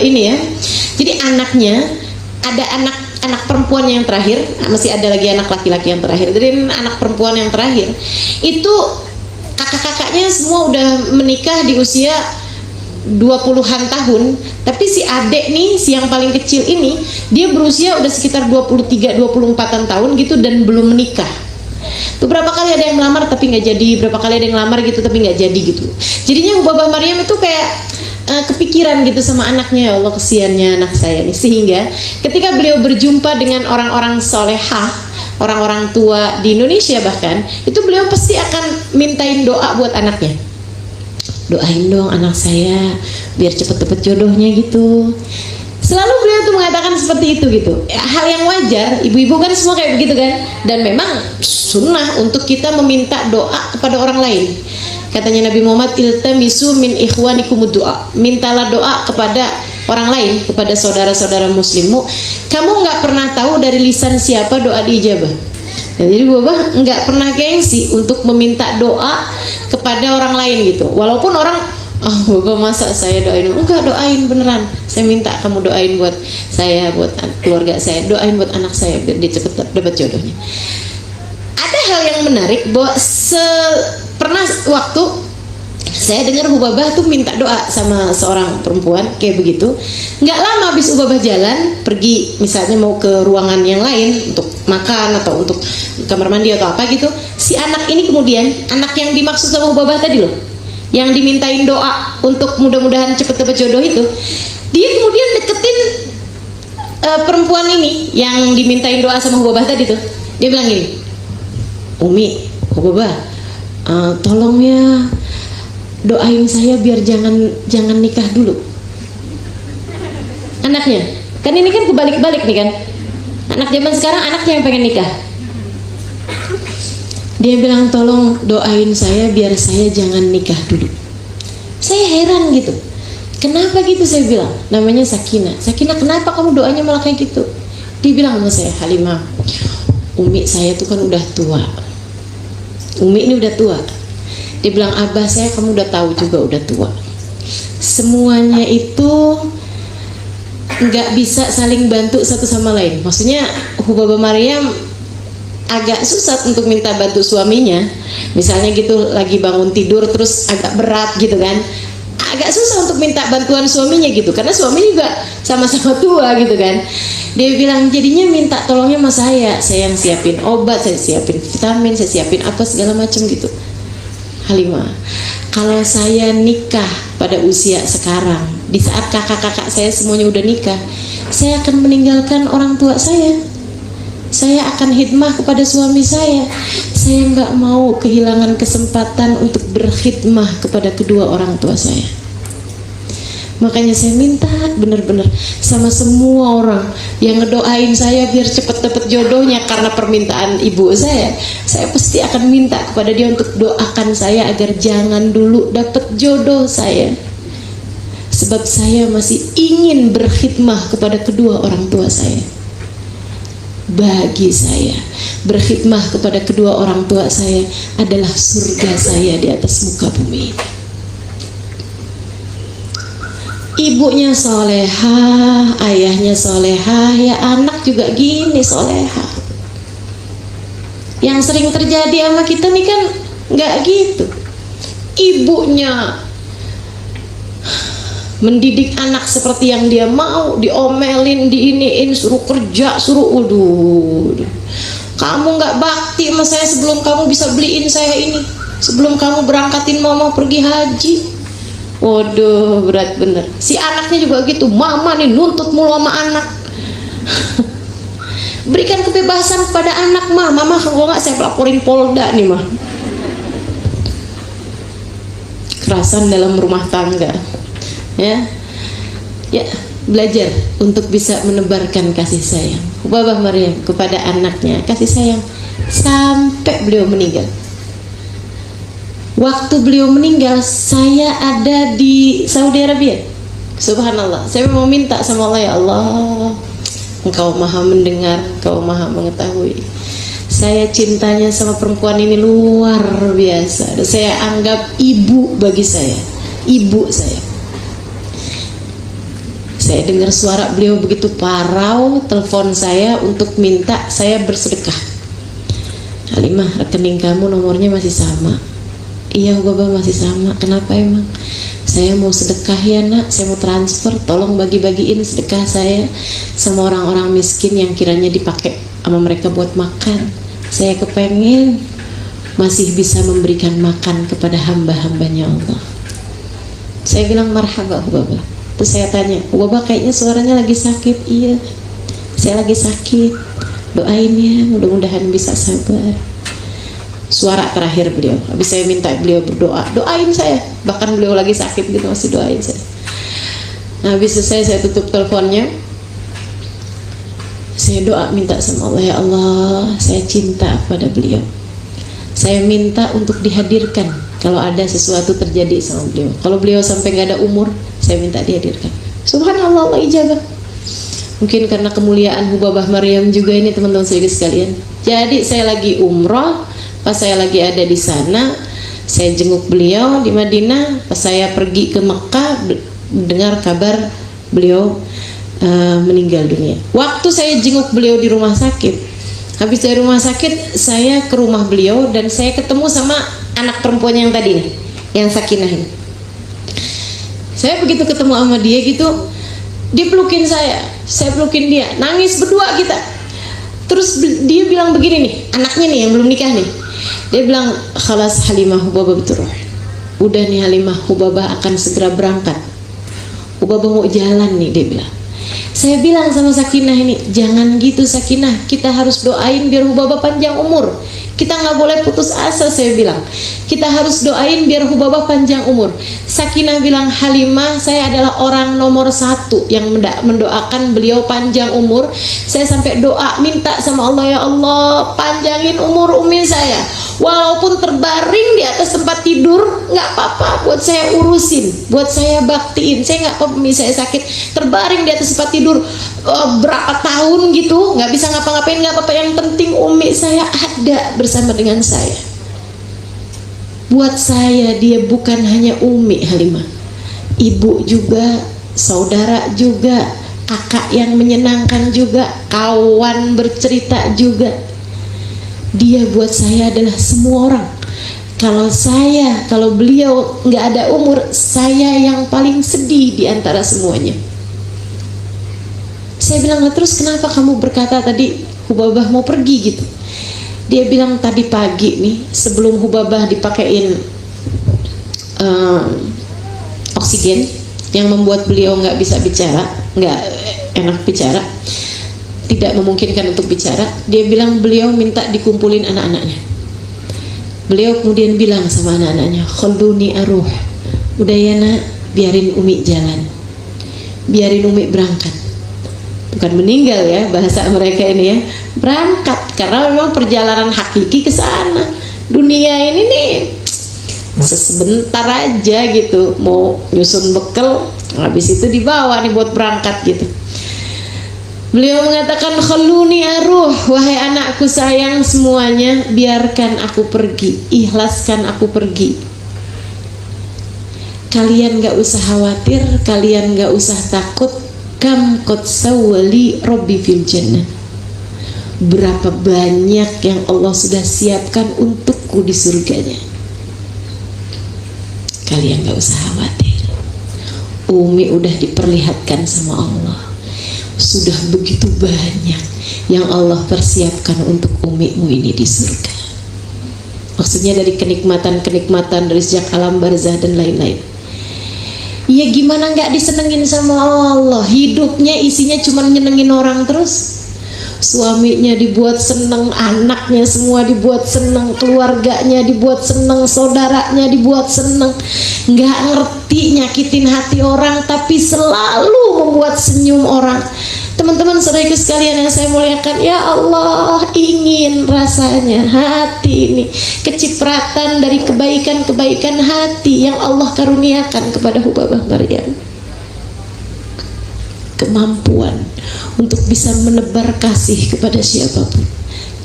ini ya, jadi anaknya ada anak perempuan yang terakhir, masih ada lagi anak laki-laki yang terakhir. Jadi anak perempuan yang terakhir itu kakak-kakaknya semua udah menikah di usia 20-an tahun, tapi si adik nih, si yang paling kecil ini, dia berusia udah sekitar 23-24an tahun gitu dan belum menikah. Beberapa kali ada yang melamar tapi nggak jadi, berapa kali ada yang melamar gitu tapi nggak jadi gitu. Jadinya Babah Maryam itu kayak kepikiran gitu sama anaknya, ya Allah kesiannya anak saya nih. Sehingga ketika beliau berjumpa dengan orang-orang solehah, orang-orang tua di Indonesia bahkan, itu beliau pasti akan mintain doa buat anaknya. Doain dong anak saya biar cepet-cepet jodohnya gitu. Selalu beliau tuh mengatakan seperti itu gitu. Hal yang wajar, ibu-ibu kan semua kayak begitu kan. Dan memang sunnah untuk kita meminta doa kepada orang lain. Katanya Nabi Muhammad, iltamisu min ikhwanikumud doa, mintalah doa kepada orang lain, kepada saudara-saudara muslimmu. Kamu nggak pernah tahu dari lisan siapa doa diijabah. Jadi Babah nggak pernah gengsi untuk meminta doa kepada orang lain gitu. Walaupun orang, Babah masa saya doain, enggak, doain beneran. Saya minta kamu doain buat saya, buat keluarga saya, doain buat anak saya biar dia cepet dapat jodohnya. Ada hal yang menarik bahwa pernah waktu Saya dengar Hubabah tuh minta doa sama seorang perempuan kayak begitu. Nggak lama habis Hubabah jalan pergi, misalnya mau ke ruangan yang lain untuk makan atau untuk kamar mandi atau apa gitu, si anak ini kemudian, anak yang dimaksud sama Hubabah tadi loh, yang dimintain doa untuk mudah-mudahan cepet dapat jodoh itu, dia kemudian deketin perempuan ini yang dimintain doa sama Hubabah tadi tuh. Dia bilang gini, Umi, Hubabah, tolong ya doain saya biar jangan nikah dulu. Anaknya kan ini kan kebalik-balik nih kan, anak zaman sekarang anaknya yang pengen nikah. Dia bilang tolong doain saya biar saya jangan nikah dulu. Saya heran gitu, kenapa gitu? Saya bilang namanya Sakinah. Sakinah, kenapa kamu doanya malah kayak gitu? Dia bilang sama saya, Halimah, Umi saya tuh kan udah tua, Umi ini udah tua. Dia bilang, abah saya kamu udah tahu juga udah tua. Semuanya itu nggak bisa saling bantu satu sama lain. Maksudnya Hubabah Maryam agak susah untuk minta bantu suaminya. Misalnya gitu lagi bangun tidur terus agak berat gitu kan, agak susah untuk minta bantuan suaminya gitu, karena suami juga sama-sama tua gitu kan. Dia bilang jadinya minta tolongnya sama saya yang siapin obat, saya siapin vitamin, saya siapin apa segala macam gitu. Halimah, kalau saya nikah pada usia sekarang, di saat kakak-kakak saya semuanya udah nikah, saya akan meninggalkan orang tua saya akan khidmah kepada suami saya nggak mau kehilangan kesempatan untuk berkhidmah kepada kedua orang tua saya. Makanya saya minta benar-benar sama semua orang yang ngedoain saya biar cepat dapat jodohnya karena permintaan ibu saya pasti akan minta kepada dia untuk doakan saya agar jangan dulu dapat jodoh saya, sebab saya masih ingin berkhidmah kepada kedua orang tua saya. Bagi saya, berkhidmah kepada kedua orang tua saya adalah surga saya di atas muka bumi ini. Ibunya solehah, ayahnya solehah, ya anak juga gini solehah. Yang sering terjadi sama kita nih kan nggak gitu. Ibunya mendidik anak seperti yang dia mau, diomelin, diiniin, suruh kerja, suruh kamu nggak bakti sama saya sebelum kamu bisa beliin saya ini, sebelum kamu berangkatin mama pergi haji. Waduh, berat bener. Si anaknya juga gitu, mama nih nuntut mulu sama anak. Berikan kebebasan kepada anak, mama kalau nggak saya laporin Polda nih mah. Kekerasan dalam rumah tangga, ya, belajar untuk bisa menebarkan kasih sayang. Hubabah Maryam kepada anaknya kasih sayang sampai beliau meninggal. Waktu beliau meninggal, saya ada di Saudi Arabia. Subhanallah, saya mau minta sama Allah, ya Allah, Engkau maha mendengar, Engkau maha mengetahui. Saya cintanya sama perempuan ini luar biasa. Saya anggap ibu bagi saya, ibu saya. Saya dengar suara beliau begitu parau, telepon saya untuk minta saya bersedekah. Halimah, rekening kamu nomornya masih sama. Iya Bapak masih sama. Kenapa emang? Saya mau sedekah ya nak, saya mau transfer, tolong bagi-bagiin sedekah saya sama orang-orang miskin yang kiranya dipakai sama mereka buat makan. Saya kepengen masih bisa memberikan makan kepada hamba-hambanya Allah. Saya bilang marhaba Bapak. Terus saya tanya, Bapak kayaknya suaranya lagi sakit. Iya, saya lagi sakit, doain ya, mudah-mudahan bisa sabar. Suara terakhir beliau, habis saya minta beliau berdoa, doain saya, bahkan beliau lagi sakit gitu masih doain saya. Nah, habis selesai saya tutup teleponnya, saya doa minta sama Allah, ya Allah, saya cinta pada beliau, saya minta untuk dihadirkan kalau ada sesuatu terjadi sama beliau. Kalau beliau sampai nggak ada umur, saya minta dihadirkan. Subhanallah, Allah ijabah. Mungkin karena kemuliaan Hubabah Maryam juga ini teman-teman sekalian. Jadi saya lagi umroh, pas saya lagi ada di sana, saya jenguk beliau di Madinah. Pas saya pergi ke Mekah, dengar kabar beliau meninggal dunia. Waktu saya jenguk beliau di rumah sakit, habis dari rumah sakit saya ke rumah beliau dan saya ketemu sama anak perempuan yang tadi nih, yang Sakinah ini. Saya begitu ketemu sama dia gitu, dia pelukin saya pelukin dia, nangis berdua kita. Terus dia bilang begini nih, anaknya nih yang belum nikah nih, dia bilang, khalas Halimah Hubabah betul, udah nih Halimah Hubabah akan segera berangkat, Hubabah mau jalan nih, dia bilang. Saya bilang sama Sakinah ini, jangan gitu Sakinah, kita harus doain biar Hubabah panjang umur, kita nggak boleh putus asa. Saya bilang kita harus doain biar Hubabah panjang umur. Sakinah bilang, Halimah, saya adalah orang nomor 1 yang mendoakan beliau panjang umur. Saya sampai doa minta sama Allah, ya Allah panjangin umur umi saya, walaupun terbaring di atas tempat tidur nggak apa-apa, buat saya urusin, buat saya baktiin. Saya nggak apa-apa umi saya sakit terbaring di atas tempat tidur berapa tahun gitu, nggak bisa ngapa-ngapain, nggak apa-apa, yang penting umi saya ada bersama dengan saya. Buat saya dia bukan hanya umi Halimah, ibu juga, saudara juga, kakak yang menyenangkan juga, kawan bercerita juga. Dia buat saya adalah semua orang. Kalau beliau nggak ada umur, saya yang paling sedih di antara semuanya. Saya bilang, terus kenapa kamu berkata tadi Hubabah mau pergi gitu? Dia bilang, tadi pagi nih sebelum Hubabah dipakein oksigen yang membuat beliau nggak bisa bicara, nggak enak bicara, tidak memungkinkan untuk bicara, dia bilang beliau minta dikumpulin anak-anaknya. Beliau kemudian bilang sama anak-anaknya, khalduni aruh, udah ya nak, biarin umi jalan, biarin umi berangkat. Bukan meninggal ya bahasa mereka ini ya, berangkat, karena memang perjalanan hakiki ke sana. Dunia ini nih sebentar aja gitu, mau nyusun bekal, habis itu dibawa nih buat berangkat gitu. Beliau mengatakan, khalluni aruh, wahai anakku sayang semuanya, biarkan aku pergi, ikhlaskan aku pergi. Kalian gak usah khawatir, kalian gak usah takut. Kam qad sawwali rabbi fil jannah, berapa banyak yang Allah sudah siapkan untukku di surganya. Kalian gak usah khawatir, umi udah diperlihatkan sama Allah, sudah begitu banyak yang Allah persiapkan untuk umimu ini di surga. Maksudnya dari kenikmatan-kenikmatan dari sejak alam barzah dan lain-lain. Ya gimana nggak disenengin sama Allah? Hidupnya isinya cuma nyenengin orang terus. Suaminya dibuat seneng, anaknya semua dibuat seneng, keluarganya dibuat seneng, saudaranya dibuat seneng. Nggak ngerti nyakitin hati orang, tapi selalu membuat senyum orang. Teman-teman saudaraku sekalian yang saya muliakan, ya Allah, ingin rasanya hati ini kecipratan dari kebaikan-kebaikan hati yang Allah karuniakan kepada Hubabah Maryam. Kemampuan untuk bisa menebar kasih kepada siapapun,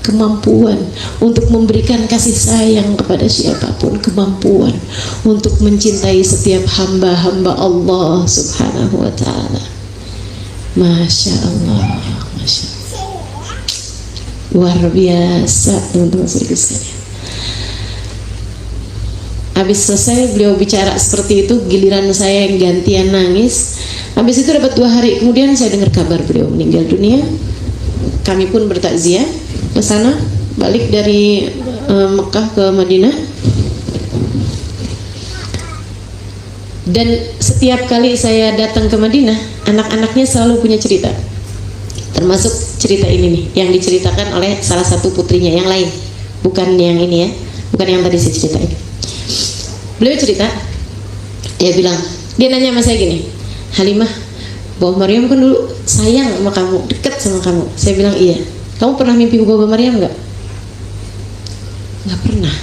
kemampuan untuk memberikan kasih sayang kepada siapapun, kemampuan untuk mencintai setiap hamba-hamba Allah Subhanahu wa ta'ala. Masya Allah, Masya Allah, luar biasa teman-teman sekalian. Habis selesai beliau bicara seperti itu, giliran saya yang gantian nangis. Habis itu dapat 2 hari kemudian saya dengar kabar beliau meninggal dunia. Kami pun bertakziah ke sana, balik dari Mekah ke Madinah. Dan setiap kali saya datang ke Madinah, anak-anaknya selalu punya cerita, termasuk cerita ini nih yang diceritakan oleh salah satu putrinya yang lain, bukan yang ini ya, bukan yang tadi saya ceritain. Beliau cerita, dia bilang, dia nanya sama saya gini, Halimah, Hubabah Maryam kan dulu sayang sama kamu, dekat sama kamu. Saya bilang iya. Kamu pernah mimpi Hubabah Maryam nggak? Nggak pernah.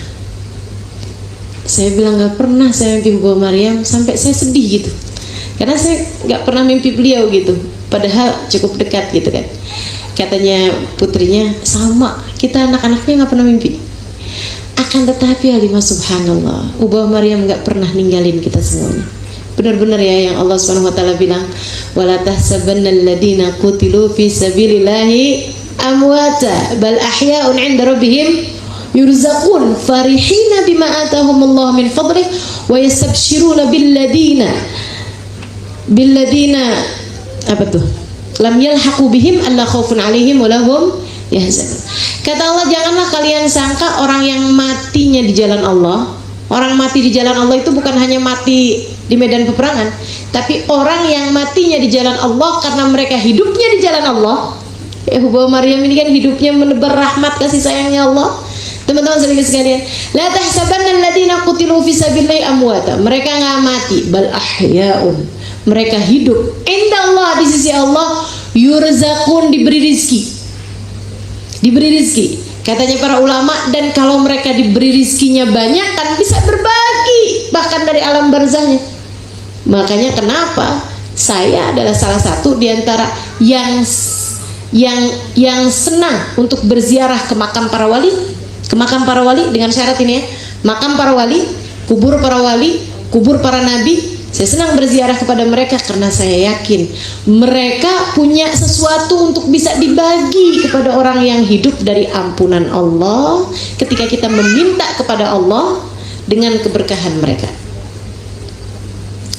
Saya bilang nggak pernah saya mimpi Hubabah Maryam, sampai saya sedih gitu, karena saya nggak pernah mimpi beliau gitu, padahal cukup dekat gitu kan. Katanya putrinya, sama, kita anak-anaknya nggak pernah mimpi. Akan tetapi Halimah, subhanallah, Hubabah Maryam nggak pernah ninggalin kita semuanya. Benar-benar ya yang Allah Subhanahu wa taala bilang, wala tahsabannal ladina qutilu fi sabilillahi amwata bal ahya'un 'inda rabbihim yurzaqun farihina bima atahumullahu min fadlih wa yastabshiruna bil ladina billadina apa tuh? Lam yalhaqu bihim alla khaufun 'alaihim wa lahum yahzanun. Kata Allah, janganlah kalian sangka orang yang matinya di jalan Allah. Orang mati di jalan Allah itu bukan hanya mati di medan peperangan, tapi orang yang matinya di jalan Allah karena mereka hidupnya di jalan Allah. Hubba Maryam ini kan hidupnya menebar rahmat kasih sayangnya Allah. Teman-teman sekalian, la tahsabanna alladziina qutilu fi sabilillahi amwata. Mereka nggak mati, bal ahyaun. Mereka hidup. Indallah, di sisi Allah, yurzaqun, diberi rizki. Diberi rizki. Katanya para ulama, dan kalau mereka diberi rizkinya banyak kan bisa berbagi bahkan dari alam barzahnya. Makanya kenapa saya adalah salah satu di antara yang senang untuk berziarah ke makam para wali. Ke makam para wali dengan syarat ini ya, makam para wali, kubur para nabi. Saya senang berziarah kepada mereka karena saya yakin mereka punya sesuatu untuk bisa dibagi kepada orang yang hidup dari ampunan Allah ketika kita meminta kepada Allah dengan keberkahan mereka.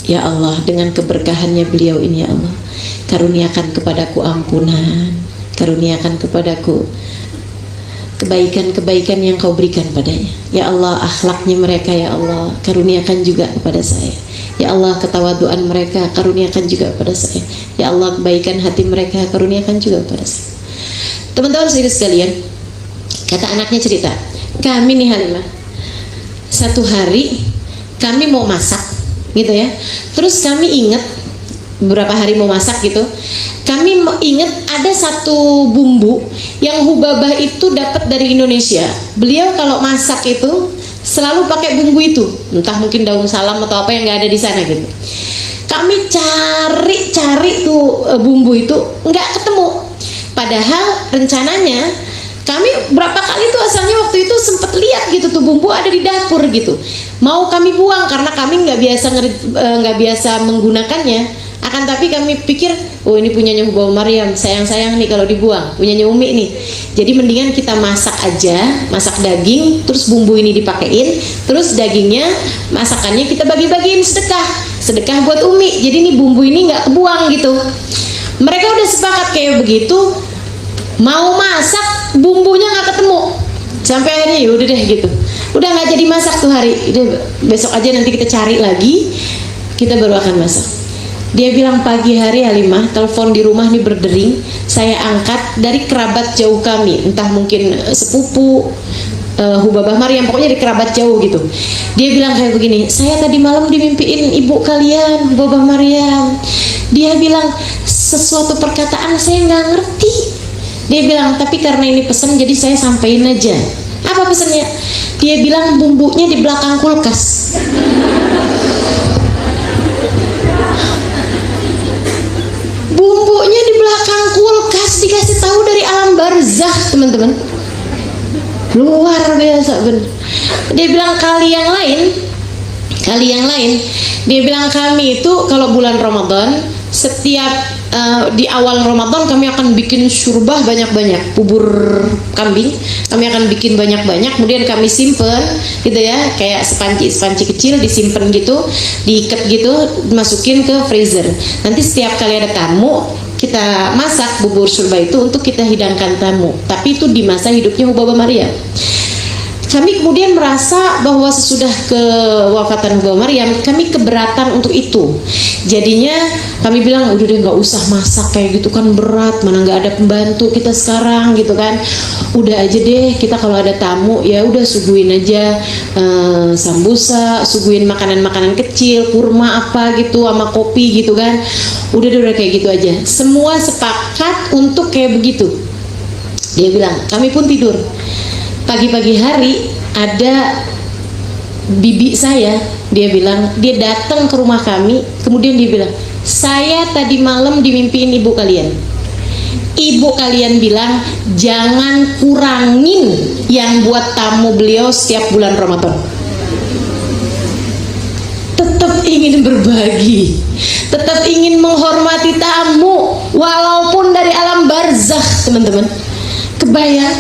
Ya Allah, dengan keberkahannya beliau ini ya Allah, karuniakan kepadaku ampunan, karuniakan kepadaku kebaikan-kebaikan yang kau berikan padanya. Ya Allah, akhlaknya mereka ya Allah, karuniakan juga kepada saya. Ya Allah, ketawaduan mereka karuniakan juga kepada saya. Ya Allah, kebaikan hati mereka karuniakan juga kepada saya. Teman-teman sekalian, kata anaknya cerita, kami nih Halimah, satu hari kami mau masak gitu ya, terus kami ingat beberapa hari mau masak gitu, kami ingat ada satu bumbu yang Hubabah itu dapat dari Indonesia. Beliau kalau masak itu selalu pakai bumbu itu, entah mungkin daun salam atau apa yang nggak ada di sana gitu. Kami cari tuh bumbu itu nggak ketemu. Padahal rencananya kami berapa kali tuh asalnya waktu itu sempat lihat gitu tuh bumbu ada di dapur gitu. Mau kami buang karena kami nggak biasa menggunakannya. Akan tapi kami pikir, oh ini punyanya Hubba Maryam, sayang-sayang nih kalau dibuang, punyanya Umi nih. Jadi mendingan kita masak aja, masak daging, terus bumbu ini dipakein, terus dagingnya, masakannya kita bagi-bagiin sedekah buat Umi. Jadi nih bumbu ini nggak kebuang gitu. Mereka udah sepakat kayak begitu, mau masak bumbunya nggak ketemu. Sampai akhirnya yaudah deh gitu, udah nggak jadi masak tuh hari. Udah, besok aja nanti kita cari lagi, kita baru akan masak. Dia bilang pagi hari Halimah, telepon di rumah nih berdering, saya angkat dari kerabat jauh kami, entah mungkin sepupu Hubabah Maryam, pokoknya di kerabat jauh gitu. Dia bilang kayak begini, saya tadi malam dimimpiin ibu kalian Hubabah Maryam. Dia bilang sesuatu perkataan saya nggak ngerti. Dia bilang tapi karena ini pesan jadi saya sampein aja. Apa pesannya? Dia bilang bumbunya di belakang kulkas. Bumbunya di belakang kulkas, dikasih tahu dari alam barzah, teman-teman. Luar biasa bener. Dia bilang kali yang lain, dia bilang kami itu kalau bulan Ramadan setiap di awal Ramadan kami akan bikin syurbah banyak-banyak, bubur kambing kami akan bikin banyak-banyak, kemudian kami simpen gitu ya, kayak sepanci kecil disimpan gitu, diikat gitu, masukin ke freezer. Nanti setiap kali ada tamu kita masak bubur syurbah itu untuk kita hidangkan tamu, tapi itu di masa hidupnya Hubabah Maryam. Kami kemudian merasa bahwa sesudah kewafatan Hubabah Maryam kami keberatan untuk itu. Jadinya kami bilang udah deh nggak usah masak kayak gitu kan berat, mana nggak ada pembantu kita sekarang gitu kan. Udah aja deh kita kalau ada tamu ya udah suguhin aja sambusa, suguhin makanan-makanan kecil, kurma apa gitu sama kopi gitu kan. Udah kayak gitu aja. Semua sepakat untuk kayak begitu. Dia bilang, kami pun tidur. Pagi-pagi hari ada bibi saya, dia bilang, dia datang ke rumah kami, kemudian dia bilang, saya tadi malam dimimpiin ibu kalian. Ibu kalian bilang jangan kurangin yang buat tamu beliau setiap bulan Ramadan. Tetap ingin berbagi, tetap ingin menghormati tamu walaupun dari alam barzakh, teman-teman. Kebayang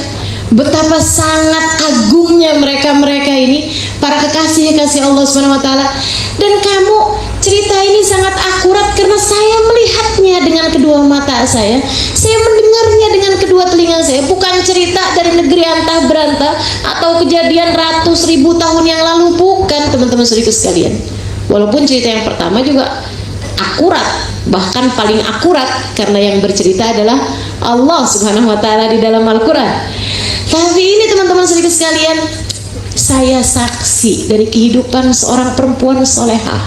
Betapa sangat agungnya mereka ini, para kekasih-kekasih Allah Subhanahu wa taala. Dan kamu, cerita ini sangat akurat karena saya melihatnya dengan kedua mata saya mendengarnya dengan kedua telinga saya. Bukan cerita dari negeri antah berantah atau kejadian ratus ribu tahun yang lalu, bukan, teman-teman saudaraku sekalian. Walaupun cerita yang pertama juga akurat, bahkan paling akurat, karena yang bercerita adalah Allah Subhanahu wa taala di dalam Al-Qur'an. Tapi ini teman-teman saudaraku sekalian, saya saksi dari kehidupan seorang perempuan solehah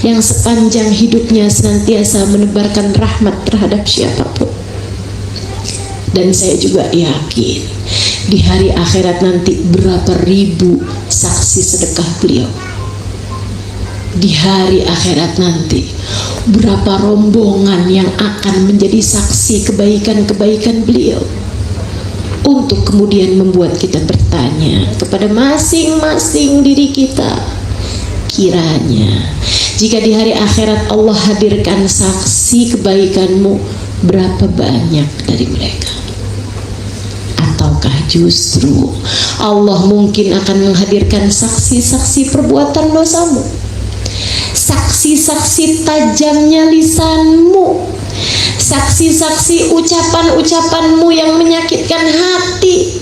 yang sepanjang hidupnya senantiasa menebarkan rahmat terhadap siapapun. Dan saya juga yakin di hari akhirat nanti berapa ribu saksi sedekah beliau. Di hari akhirat nanti berapa rombongan yang akan menjadi saksi kebaikan-kebaikan beliau, untuk kemudian membuat kita bertanya kepada masing-masing diri kita, kiranya jika di hari akhirat Allah hadirkan saksi kebaikanmu, berapa banyak dari mereka? Ataukah justru Allah mungkin akan menghadirkan saksi-saksi perbuatan dosamu, saksi-saksi tajamnya lisanmu, saksi-saksi ucapan-ucapanmu yang menyakitkan hati?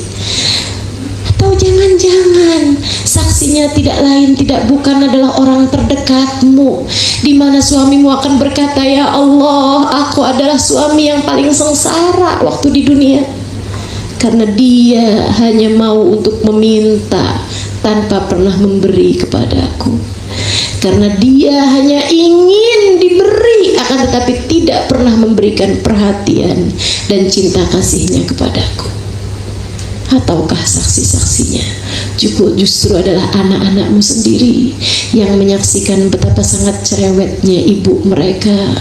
Atau jangan-jangan saksinya tidak lain tidak bukan adalah orang terdekatmu, di mana suamimu akan berkata, ya Allah, aku adalah suami yang paling sengsara waktu di dunia, karena dia hanya mau untuk meminta tanpa pernah memberi kepadaku, karena dia hanya ingin diberi akan tetapi tidak pernah memberikan perhatian dan cinta kasihnya kepadaku. Ataukah saksi-saksinya justru adalah anak-anakmu sendiri yang menyaksikan betapa sangat cerewetnya ibu mereka,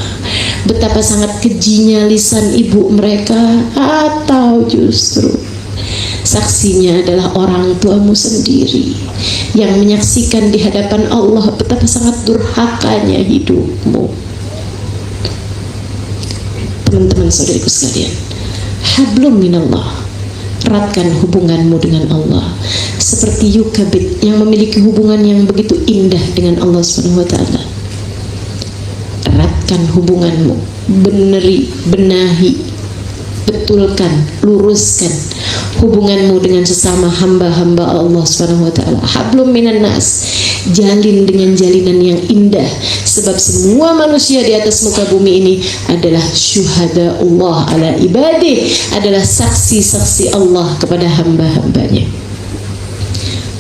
betapa sangat kejinya lisan ibu mereka? Atau justru saksinya adalah orang tuamu sendiri yang menyaksikan di hadapan Allah betapa sangat durhakanya hidupmu? Teman-teman saudariku sekalian, hablum minallah, eratkan hubunganmu dengan Allah seperti Yukabid yang memiliki hubungan yang begitu indah dengan Allah Subhanahu wa taala. Eratkan hubunganmu, benahi, betulkan, luruskan hubunganmu dengan sesama hamba-hamba Allah Subhanahu wa taala. Hablum minan nas, jalin dengan jalinan yang indah, sebab semua manusia di atas muka bumi ini adalah syuhada Allah ala ibadih, adalah saksi-saksi Allah kepada hamba-hambanya.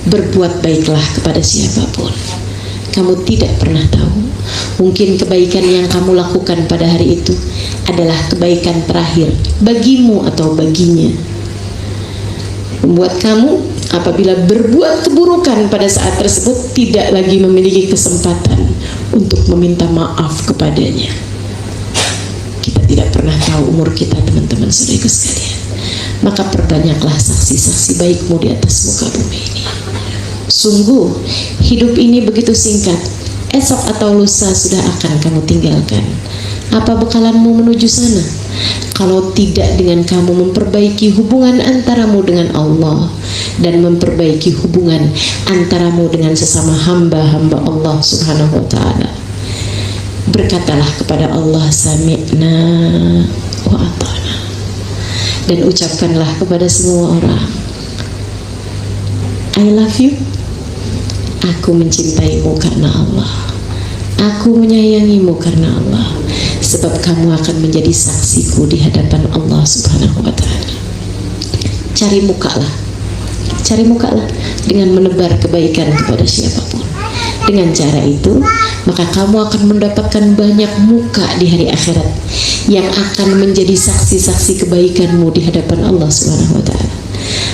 Berbuat baiklah kepada siapapun. Kamu tidak pernah tahu, mungkin kebaikan yang kamu lakukan pada hari itu adalah kebaikan terakhir bagimu atau baginya, membuat kamu apabila berbuat keburukan pada saat tersebut tidak lagi memiliki kesempatan untuk meminta maaf kepadanya. Kita tidak pernah tahu umur kita, teman-teman saudaraku sekalian. Maka perbanyaklah saksi-saksi baikmu di atas muka bumi ini. Sungguh hidup ini begitu singkat, esok atau lusa sudah akan kamu tinggalkan. Apa bekalanmu menuju sana? Kalau tidak dengan kamu memperbaiki hubungan antaramu dengan Allah dan memperbaiki hubungan antaramu dengan sesama hamba-hamba Allah Subhanahu wa taala. Berkatalah kepada Allah, sami'na wa ata'na, dan ucapkanlah kepada semua orang, I love you. Aku mencintaimu karena Allah. Aku menyayangimu karena Allah. Sebab kamu akan menjadi saksiku di hadapan Allah Subhanahu wa taala. Cari mukalah dengan menebar kebaikan kepada siapapun. Dengan cara itu, maka kamu akan mendapatkan banyak muka di hari akhirat yang akan menjadi saksi-saksi kebaikanmu di hadapan Allah Subhanahu wa taala.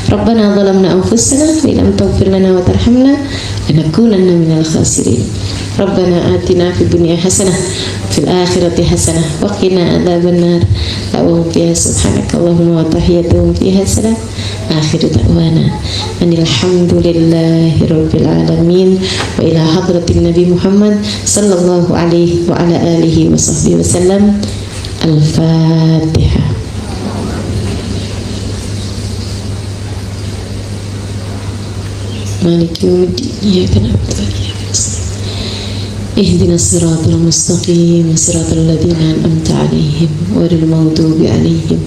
Rabbana zalamna anfusana wa lam taghfir lana wa tarhamna lanakunanna minal khasirin. Rabbana atina fid dunya hasanah fil akhirati hasanah wa qina adzabannar. Ta'awun fiha subhanakallahumma wa tahiyyatuhum fiha salam. Akhiru da'wana alhamdulillahi rabbil alamin wa ila hadratin Nabi Muhammad sallallahu alaihi wa ala alihi wa sahbihi wasallam. Al-Fatihah. مالك يوم الدين إياك نعبد وإياك نستعين اهدنا الصراط المستقيم صراط الذين أنعمت عليهم غير المغضوب عليهم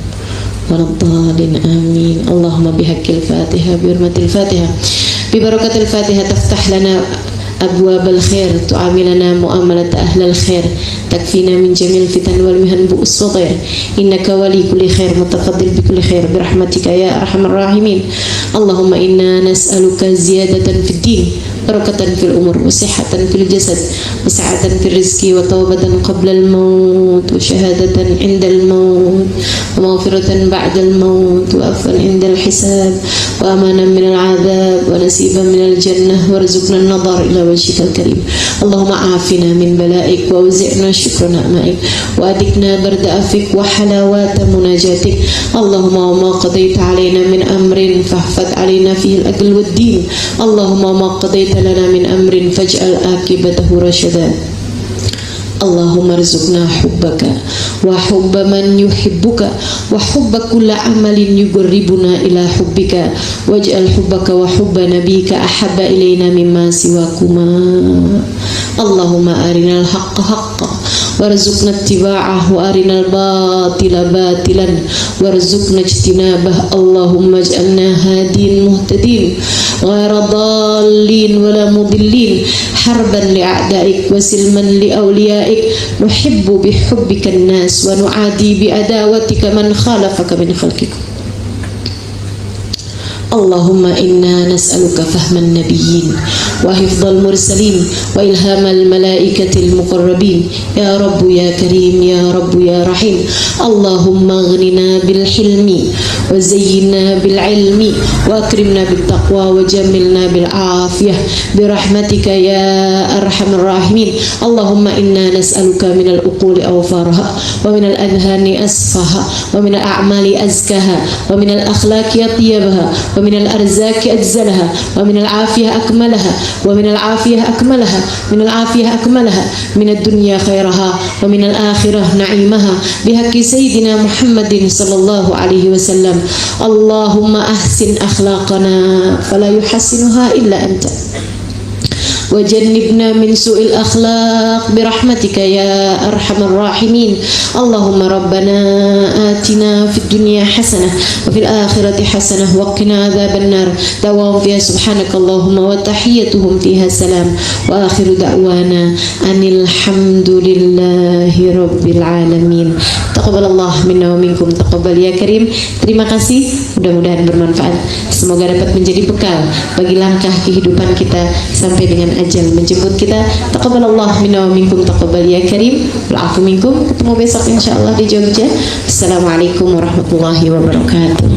ولا الضالين آمين. اللهم بحق الفاتحة بحرمة الفاتحة ببركة الفاتحة تفتح لنا أبواب الخير تعاملنا معاملة أهل الخير تكفينا من جميع الفتن والمهن بؤس وغير إنك ولي كل خير متفضل بكل خير برحمتك يا أرحم الراحمين. اللهم إنا نسألك زيادة في الدين بركة في الأمور وصحة في الجسد وسعة في الرزق وتوبة قبل الموت وشهادة عند الموت ومغفرة بعد الموت وعفوا عند الحساب وأمانا من العذاب ونسيبا من الجنة وارزقنا النظر إلى وجهك الكريم. اللهم عافنا من بلائك ووزعنا شكر نعمائك وأدكنا برد عفوك وحلاوات مناجاتك. اللهم وما قضيت علينا من أمر فاحفظ علينا فيه الأجل والدين. اللهم وما قضيت لنا من أمر فاجعل عاقبته رشدا. اللهم ارزقنا حبك وحب من يحبك وحب كل عمل يقربنا إلى حبك واجعل حبك وحب نبيك أحب إلينا مما سواكما. اللهم أرنا الحق حقا وارزقنا اتباعه وأرنا الباطل باطلا وارزقنا اجتنابه. اللهم اجعلنا هادين مهتدين غير ضالين ولا مضلين حربا لأعدائك وسلما لأوليائك نحب بحبك الناس ونعادي بأداوتك من خالفك من خلقك. اللهم إنا نسألك فهم النبيين وحفظ المرسلين وإلهام الملائكة المقربين يا رب يا كريم يا رب يا رحيم. اللهم اغننا بالحلم وزينا بالعلم وأكرمنا بالتقوى وجملنا بالعافية برحمتك يا أرحم الراحمين. اللهم إنا نسألك من العقول أوفارها ومن الأذهان أسفها ومن الأعمال أزكاها ومن الأخلاق أطيبها ومن الأرزاق أجزلها ومن العافية أكملها ومن العافية أكملها من العافية أكملها من الدنيا خيرها ومن الآخرة نعيمها بحق سيدنا محمد صلى الله عليه وسلم. اللهم أحسن أخلاقنا فلا يحسنها إلا أنت وجنبنا من سوء الأخلاق برحمتك يا أرحم الراحمين. اللهم ربنا آتنا في الدنيا حسنة وفي الآخرة حسنة وقنا عذاب النار. دعواهم فيها سبحانك اللهم وتحيتهم فيها سلام وآخر دعوانا أن الحمد لله رب العالمين. Taqabbal Allah minna wa minkum, taqabbal ya karim. Terima kasih, mudah-mudahan bermanfaat. Semoga dapat menjadi bekal bagi langkah kehidupan kita sampai dengan ajal menjemput kita. Taqabbal Allah minna wa minkum, taqabbal ya karim. Wal afu minkum. Ketemu besok insyaallah di Jogja. Assalamualaikum warahmatullahi wabarakatuh.